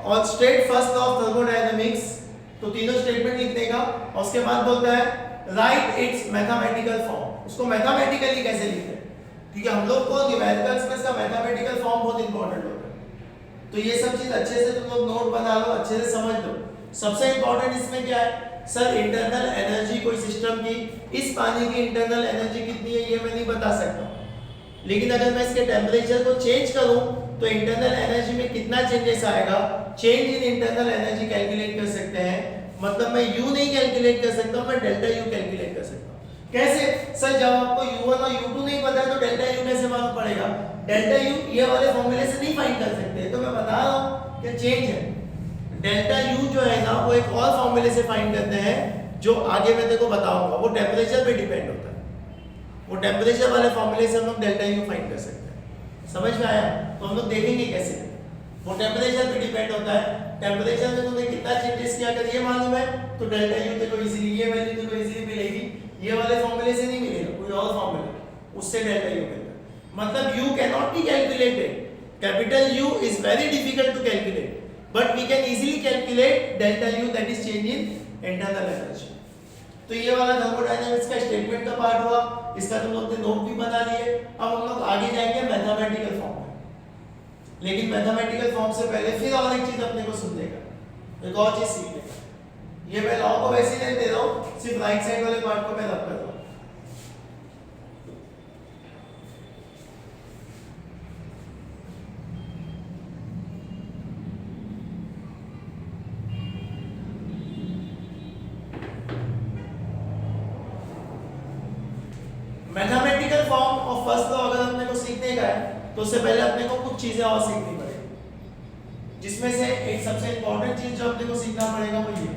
और state first law of thermodynamics, तो तीनों स्टेटमेंट लिखने का, और उसके बाद बोलता है राइट इट्स मैथमेटिकल फॉर्म। उसको मैथमेटिकली कैसे लिखते हैं, क्योंकि हम लोग को न्यूमेरिकल्स में इसका मैथमेटिकल फॉर्म बहुत इंपॉर्टेंट होता है। तो ये सब चीज अच्छे से तुम लोग नोट बना लो, अच्छे से समझ लो। सबसे इंपॉर्टेंट इसमें क्या है सर, इंटरनल एनर्जी कोई सिस्टम की, इस पानी की इंटरनल एनर्जी कितनी है ये मैं नहीं बता सकता, लेकिन अगर मैं इसके टेम्परेचर को चेंज करूं तो इंटरनल एनर्जी में कितना चेंजेस आएगा, change in internal energy calculate कर सकते हैं। मतलब मैं U नहीं कैलकुलेट कर सकता हूं, मैं डेल्टा U कैलकुलेट कर सकता हूं। कैसे सर, जब आपको U1 और U2 नहीं पता है तो डेल्टा U कैसे मालूम पड़ेगा? डेल्टा U ये वाले फॉर्मूले से नहीं फाइंड कर सकते, तो मैं बता रहा हूं कि चेंज है। डेल्टा U जो है ना वो एक और फॉर्मूले से फाइंड करते हैं, जो आगे मैं तेरे को बताऊंगा, वो टेम्परेचर पे डिपेंड होता है। वो टेम्परेचर वाले फॉर्मूले से हम लोग डेल्टा यू फाइंड कर सकते हैं। समझ में आया? तो हम लोग देखेंगे कैसे। वो टेम्परेचर पे डिपेंड होता है। टेम्परेचर में तुमने कितना चेंजेस किया अगर ये मालूम है तो डेल्टा यू तेरे को इजीली ये वैल्यू तेरे को इजीली मिलेगी। ये वाले फॉर्मूले से नहीं मिलेगा, कोई और फॉर्मूला उससे डेल्टा यू मिलेगा। मतलब U can not be calculated. Capital U is very difficult to calculate but we can easily calculate delta U that is change in internal energy. तो ये वाला थर्मोडायनामिक्स का स्टेटमेंट का पार्ट हुआ। इसका तुम लोग ने नोट भी बना लिए। अब हम लोग आगे जाएंगे मैथमेटिकल फॉर्म में। लेकिन मैथमेटिकल फॉर्म से पहले फिर और एक चीज अपने को सुनने का, एक और चीज सीखने का। ये मैं लॉ को वैसे नहीं दे रहा हूं, सिर्फ राइट साइड वाले पार्ट को मैं रख कर रहा हूं। Mathematical form of first law अगर अपने को सीखने का है तो उससे पहले अपने को कुछ चीजें और सीखनी पड़ेगी, जिसमें से एक सबसे इंपॉर्टेंट चीज जो अपने को सीखना पड़ेगा वो ये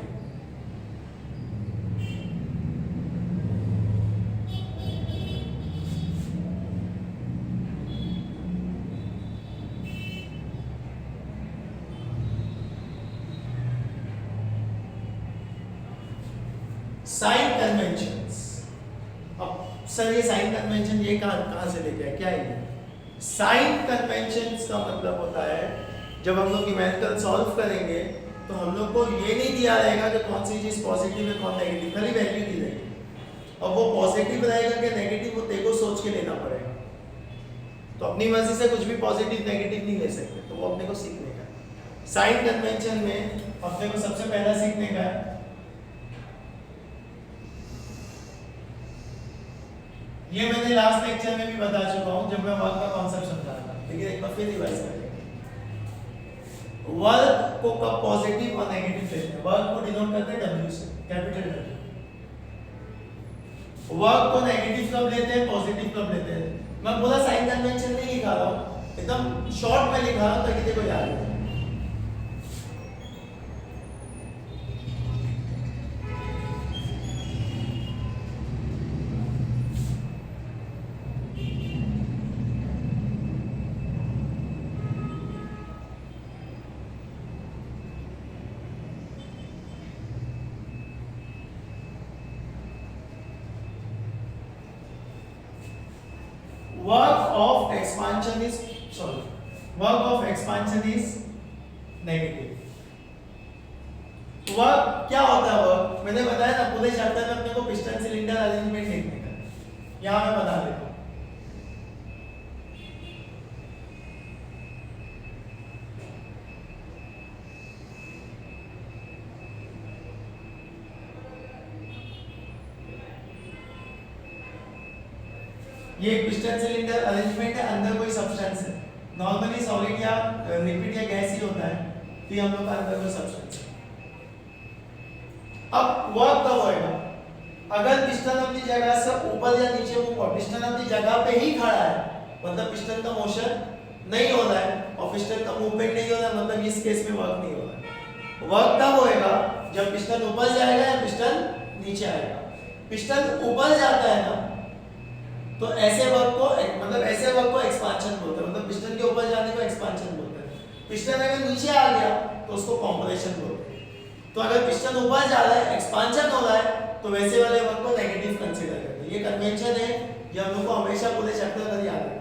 साइन कन्वेंशंस। अब सर ये साइन कन्वेंशन ये कहां से लेके आए, क्या है ये? साइन कन्वेंशंस का मतलब होता है जब हम लोग न्यूमेरिकल सॉल्व करेंगे तो हम लोग को ये नहीं दिया रहेगा कि कौन सी चीज पॉजिटिव है कौन नेगेटिव, खाली वैल्यू दी रहेगी। अब वो पॉजिटिव रहेगा कि नेगेटिव वो तेरे को सोच के लेना पड़ेगा। तो अपनी मर्जी से कुछ भी पॉजिटिव नेगेटिव नहीं ले सकते, तो वो अपने को सीखने का है। साइन कन्वेंशन में अपने को सबसे पहला सीखने का है ये मैंने लास्ट लेक्चर में भी बता चुका हूं जब मैं वर्क का कॉन्सेप्ट समझा था, लेकिन एक बार फिर रिवाइज करेंगे। वर्क को कब पॉजिटिव और नेगेटिव लेते हैं? वर्क को डिनोट करते हैं W से, कैपिटल W। वर्क को नेगेटिव कब लेते हैं, पॉजिटिव कब लेते हैं? मैं पूरा साइन कन्वेंशन नहीं लिखा रहा हूं, एकदम शॉर्ट में लिखा रहा हूं ताकि देखो याद रहे। Work of expansion is negative। Work क्या होता है? वर्क मैंने बताया ना पूरे चैप्टर में अपने को पिस्टन सिलेंडर अरेंजमेंट देखने का। यहां मैं बता देता हूं। ये एक पिस्टन सिलेंडर अरेंजमेंट है, अंदर कोई सब्सटेंस है, नॉर्मली सॉलिड या लिक्विड या गैस ही होता है, तो हम लोग का अंदर कोई सब्सटेंस है। अब वर्क कब होएगा? अगर पिस्टन अपनी जगह से ऊपर या नीचे मूव, पिस्टन अपनी जगह पे ही खड़ा है मतलब पिस्टन का मोशन नहीं हो रहा है और पिस्टन का मूवमेंट नहीं हो रहा है, मतलब इस केस में वर्क नहीं हो रहा है। वर्क तब होएगा जब पिस्टन ऊपर जाएगा या पिस्टन नीचे आएगा। पिस्टन ऊपर जाता है ना तो ऐसे वर्क को एक्सपांशन बोलते हैं, मतलब पिस्टन के ऊपर जाने को एक्सपांशन बोलते हैं। पिस्टन अगर नीचे आ गया तो उसको कंप्रेशन बोलते हैं। तो अगर पिस्टन ऊपर जा रहा है, एक्सपांशन हो रहा है, तो वैसे वाले वर्क को नेगेटिव कंसीडर करते हैं। ये कन्वेंशन है, ये हम लोग को हमेशा पूरे चैप्टर में याद रखना है।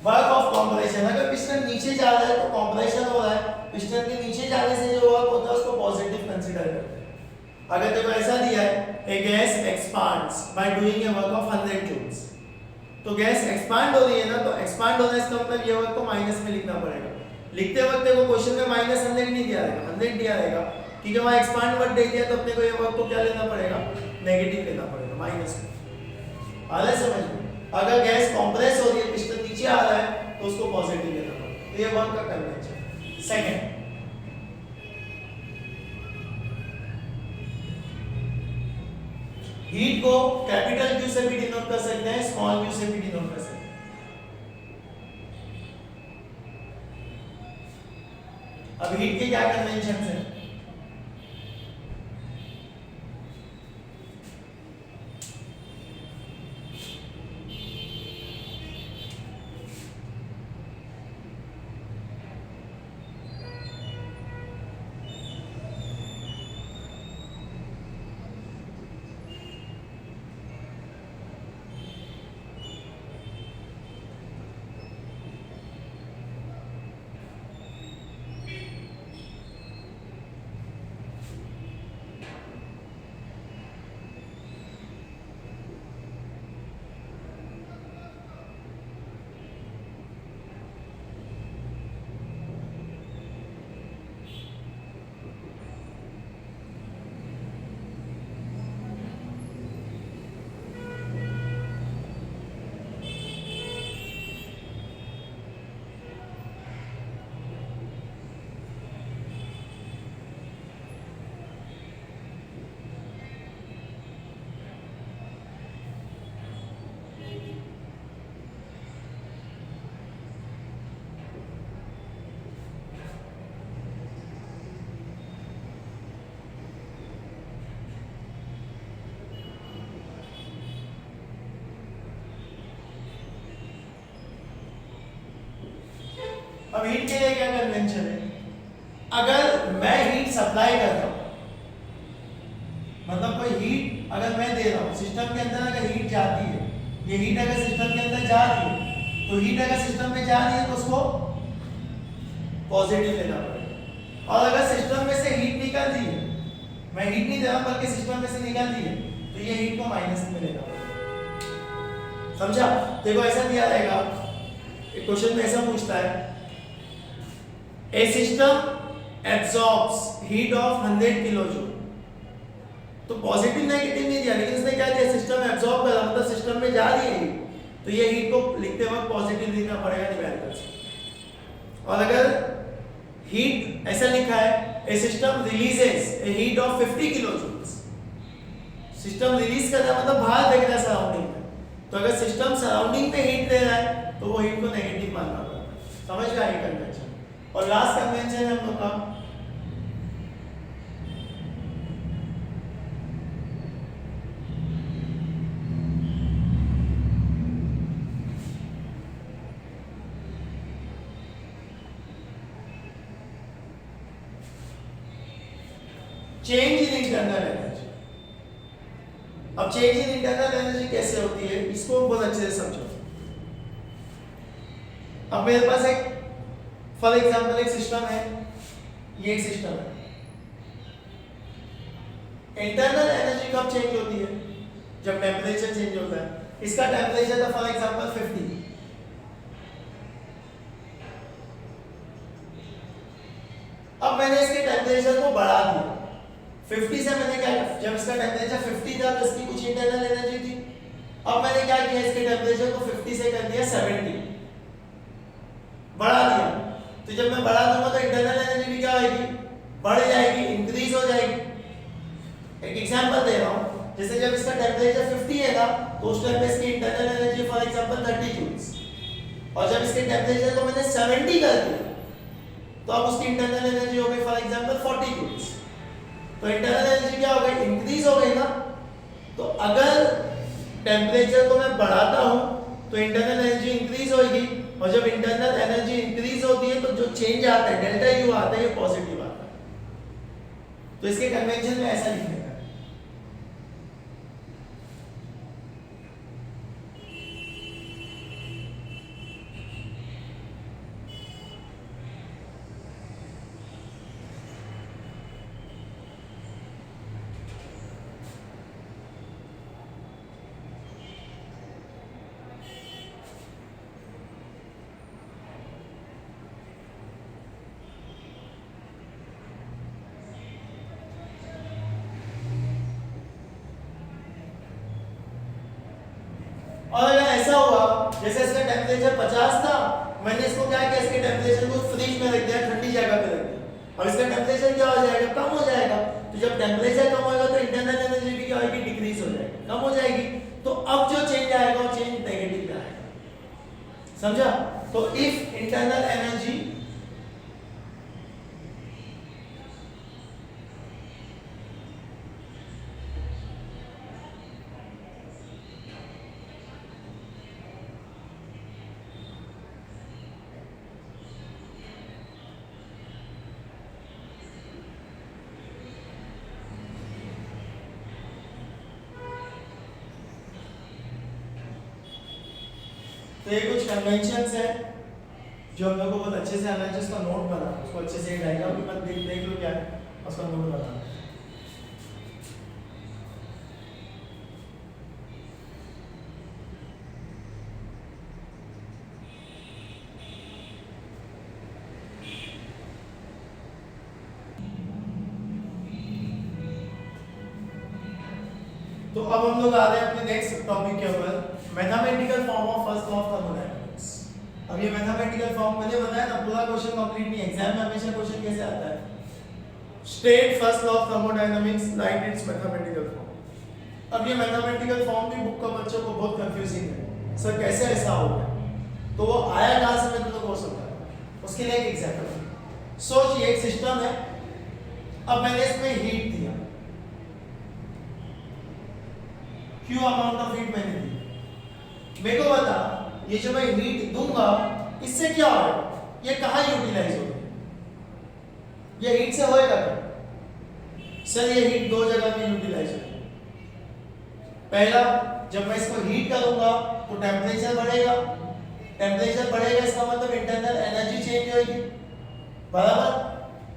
वर्क ऑफ कंप्रेशन, अगर पिस्टन नीचे जा रहा है तो कंप्रेशन हो रहा है, पिस्टन के नीचे जाने से जो वर्क होता है उसको पॉजिटिव कंसीडर करते हैं। अगर देखो ऐसा दिया है a gas expands by doing a work of 100 joules, तो गैस एक्सपांड हो रही है ना, तो एक्सपांड होना इसका मतलब ये वर्क को माइनस में लिखना पड़ेगा। लिखते वक्त देखो क्वेश्चन में -100 नहीं दिया रहेगा, 100 दिया रहेगा, क्योंकि वहां एक्सपांड वर्ड दे दिया तो अपने को ये वर्क को क्या लेना पड़ेगा, नेगेटिव लेना पड़ेगा, माइनस में। आ रहा है समझ में? अगर गैस कंप्रेस हो रही है, पिस्टन नीचे आ रहा है, तो उसको पॉजिटिव लेना पड़ेगा। तो ये वर्क का कन्वेंशन। सेकंड, हीट को कैपिटल क्यू से भी डिनोट कर सकते हैं, स्मॉल क्यू से भी डिनोट कर सकते हैं। अब हीट के क्या कन्वेंशन है? अब हीट के लिए क्या कन्वेंशन है? अगर मैं हीट सप्लाई कर रहा हूं, मतलब कोई हीट अगर मैं दे रहा हूं सिस्टम के अंदर, अगर हीट जाती है, ये हीट अगर सिस्टम के अंदर जा रही है, तो हीट अगर सिस्टम में जा रही है तो उसको पॉजिटिव लेना पड़ेगा। और अगर सिस्टम में से हीट निकल रही है, मैं हीट नहीं दे रहा बल्कि सिस्टम में से निकल रही है, तो ये हीट को माइनस में लेना पड़ेगा। समझा? देखो ऐसा दिया रहेगा, एक क्वेश्चन में ऐसा पूछता है, A system absorbs heat of 100 kilojoule. तो पॉजिटिव नेगेटिव नहीं दिया, लेकिन इसने क्या दिया, सिस्टम एब्जॉर्ब कर रहा, मतलब सिस्टम में जा रही है हीट, तो ये हीट को लिखते वक्त पॉजिटिव लिखना पड़ेगा न्यूमेरिकल से। और अगर हीट ऐसा लिखा है, a system releases a heat of 50 kilojoules, system release कर रहा है मतलब बाहर फेंक रहा है सराउंडिंग में, तो अगर सिस्टम सराउंडिंग में हीट दे रहा है तो वो हीट को नेगेटिव मानना पड़ेगा। समझ गया ये कन्वेंशन? और लास्ट कन्वेंशन है हम लोग का चेंज इन इंटरनल एनर्जी। अब चेंज इन इंटरनल एनर्जी कैसे होती है, इसको बहुत अच्छे से समझो। अब मेरे पास एक फॉर एग्जांपल एक सिस्टम है, ये एक सिस्टम है। इंटरनल एनर्जी कब चेंज होती है? जब टेम्परेचर चेंज होता है। इसका टेम्परेचर था फॉर एग्जांपल 50। अब मैंने इसके टेम्परेचर को बढ़ा दिया 50 से, मैंने क्या, जब इसका टेम्परेचर 50 था तो इसकी कुछ इंटरनल एनर्जी थी। अब मैंने क्या किया, इसके टेम्परेचर को 50 से कर दिया 70, बढ़ा दिया। तो जब मैं बढ़ा दूंगा तो इंटरनल एनर्जी भी क्या होगी, बढ़ जाएगी, इंक्रीज हो जाएगी। एक एग्जांपल दे रहा हूं, जैसे जब इसका टेम्परेचर 50 है ना, तो उस टाइम पे इसकी internal energy for example 30 joules, और जब इसके टेम्परेचर को मैंने 70 कर दिया तो अब उसकी इंटरनल एनर्जी हो गई फॉर एग्जांपल 40 जूल्स। तो इंटरनल एनर्जी क्या हो गई, इंक्रीज हो गई ना। तो अगर टेम्परेचर को मैं बढ़ाता हूं तो इंटरनल एनर्जी इंक्रीज होगी, और जब इंटरनल एनर्जी इंक्रीज होती है तो जो चेंज आता है डेल्टा यू आता है, ये पॉजिटिव आता है। तो इसके कन्वेंशन में ऐसा लिखने का और अगर ऐसा हुआ जैसे इसका टेम्परेचर 50 था, मैंने इसको क्या किया, इसके टेम्परेचर को फ्रिज में रख दिया, ठंडी जगह पे रख दिया, और इसका टेम्परेचर क्या हो जाएगा, कम हो जाएगा। तो जब टेम्परेचर कम होगा तो इंटरनल एनर्जी भी क्या होगी, डिक्रीज हो जाएगी, कम हो जाएगी। तो अब जो चेंज आएगा वो चेंज नेगेटिव में आएगा, समझा? तो इफ इंटरनल एनर्जी तो ये कुछ कन्वेंशंस है जो हम लोग को बहुत अच्छे से आना है, जिसका नोट बना उसको अच्छे से डायग्राम के मत देख लो क्या है, उसका नोट बना। तो अब हम लोग आ रहे हैं अपने नेक्स्ट टॉपिक के ऊपर, mathematical form of first law of thermodynamics. अब ये मैथमेटिकल फॉर्म मैंने बताया ना, पूरा क्वेश्चन कंप्लीट नहीं, एग्जाम में हमेशा क्वेश्चन कैसे आता है, state first law of thermodynamics right it's mathematical form. अब ये मैथमेटिकल फॉर्म भी बुक का बच्चों को बहुत कंफ्यूजिंग है, सर कैसे ऐसा हो गया, तो वो आया कहां से मैं तुमको बोल सकता हूं। उसके लिए एक एग्जांपल सोच, ये एक सिस्टम है, अब मैंने इसमें हीट दिया, Q अमाउंट ऑफ हीट मैंने दी, मेरे को बता ये जो मैं हीट दूंगा इससे क्या होगा, ये कहां यूटिलाइज होगा, ये हीट से होएगा क्या? सर ये हीट दो जगह पे यूटिलाइज होगी। पहला, जब मैं इसको हीट करूंगा तो टेम्परेचर बढ़ेगा, टेम्परेचर बढ़ेगा इसका मतलब इंटरनल एनर्जी चेंज होगी, बराबर,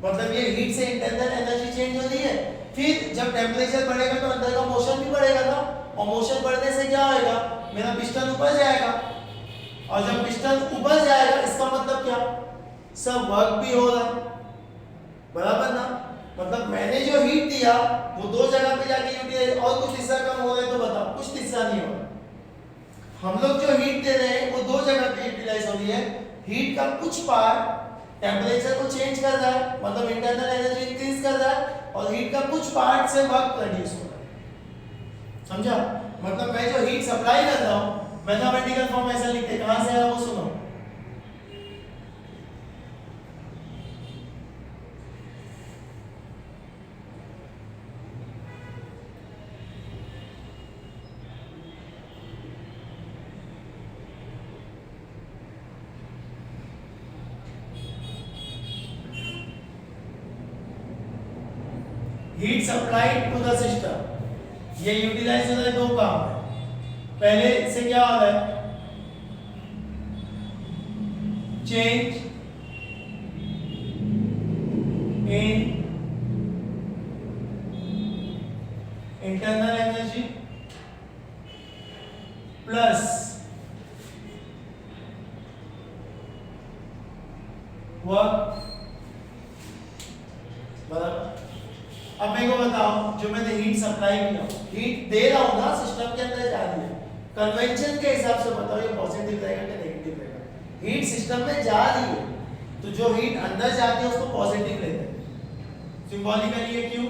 मतलब ये हीट से इंटरनल एनर्जी चेंज हो रही है। फिर जब टेम्परेचर बढ़ेगा तो अंदर का मोशन भी बढ़ेगा ना, और मोशन बढ़ने से क्या होएगा, मेरा पिस्टन ऊपर जाएगा, और जब पिस्टन ऊपर जाएगा इसका मतलब क्या, सब वर्क भी हो रहा है, बराबर ना, मतलब मैंने जो हीट दिया वो दो जगह पे जाके यूटिलाइज, और कुछ हिस्सा कम हो रहा है तो बताओ, कुछ हिस्सा नहीं हो रहा। हम लोग जो हीट दे रहे हैं वो दो जगह पे यूटिलाइज हो रही है, हीट का कुछ पार्ट टेम्परेचर को चेंज कर रहा है, मतलब इंटरनल एनर्जी इंक्रीज कर रहा है, और हीट का कुछ पार्ट से वर्क प्रोड्यूस हो रहा है, समझा? मतलब मैं जो हीट सप्लाई कर रहा हूं, मैथमेटिकल फॉर्म ऐसा लिखते, कहां से आया वो सुनो, heat supplied to the system, ये यूटिलाइज हो रहा है, दो काम है, पहले से क्या हो रहा है, change in internal energy plus work, बराबर। अब मेरे को बताओ, जो मैंने हीट सप्लाई किया, हीट दे रहा हूं ना, सिस्टम के अंदर जा रही है, कन्वेंशन के हिसाब से बताओ ये पॉजिटिव रहेगा कि नेगेटिव रहेगा? हीट सिस्टम में जा रही है तो जो हीट अंदर जाती है उसको पॉजिटिव लेते हैं, सिंबॉलिकली ये क्यों?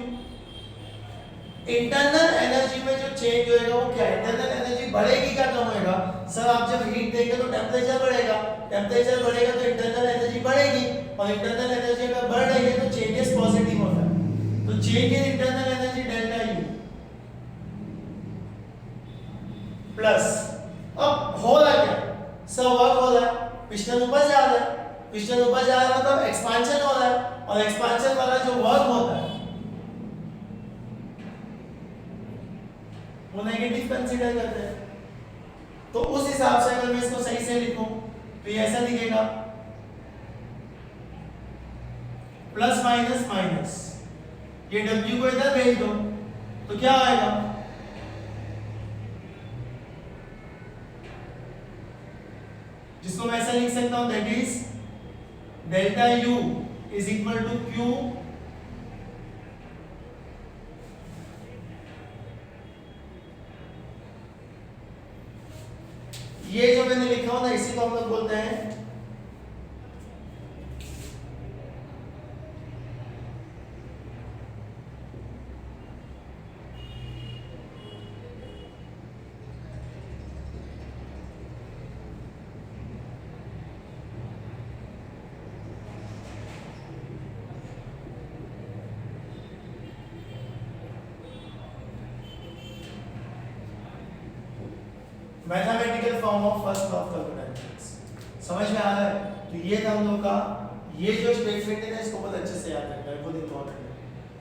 इंटरनल एनर्जी में जो चेंज होएगा वो क्या है, इंटरनल एनर्जी बढ़ेगी क्या कम होएगा? सर आप जब हीट देंगे तो टेम्परेचर बढ़ेगा, टेम्परेचर बढ़ेगा तो इंटरनल एनर्जी बढ़ेगी, और इंटरनल एनर्जी अगर बढ़ रही है तो चेंजेस पॉजिटिव होता है, तो change in internal energy delta U plus, अब हो रहा क्या, सब वर्क हो रहा है, पिस्टन ऊपर जा रहा है, पिस्टन ऊपर जा रहा है मतलब एक्सपांशन हो रहा है, और एक्सपांशन वाला जो वर्क होता है वो नेगेटिव कंसीडर करते हैं। तो उस हिसाब से अगर मैं इसको सही से लिखूं तो ये ऐसा दिखेगा, प्लस माइनस माइनस, ये W को इधर भेज दो तो क्या आएगा, जिसको मैं ऐसा लिख सकता हूं, that is delta U is equal to Q ये जो मैंने लिखा हो ना, इसी को हम लोग बोलते हैं mathematical form of first law of thermodynamics. समझ में आ रहा है? तो ये था हम लोग का, ये जो स्टेटमेंट है ना इसको बहुत अच्छे से याद रखना है, बहुत इंपॉर्टेंट है।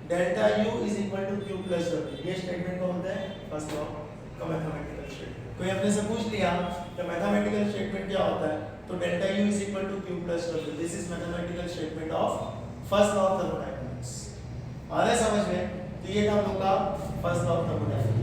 Delta U is equal to Q plus W, ये स्टेटमेंट को बोलते हैं फर्स्ट लॉ का मैथमेटिकल स्टेटमेंट। कोई अपने से पूछ लिया कि मैथमेटिकल स्टेटमेंट क्या होता है, तो delta U is equal to Q plus W, this is mathematical statement of first law of thermodynamics. आ रहा है समझ में? तो ये था हम लोग का फर्स्ट लॉ ऑफ थर्मोडायनेमिक्स।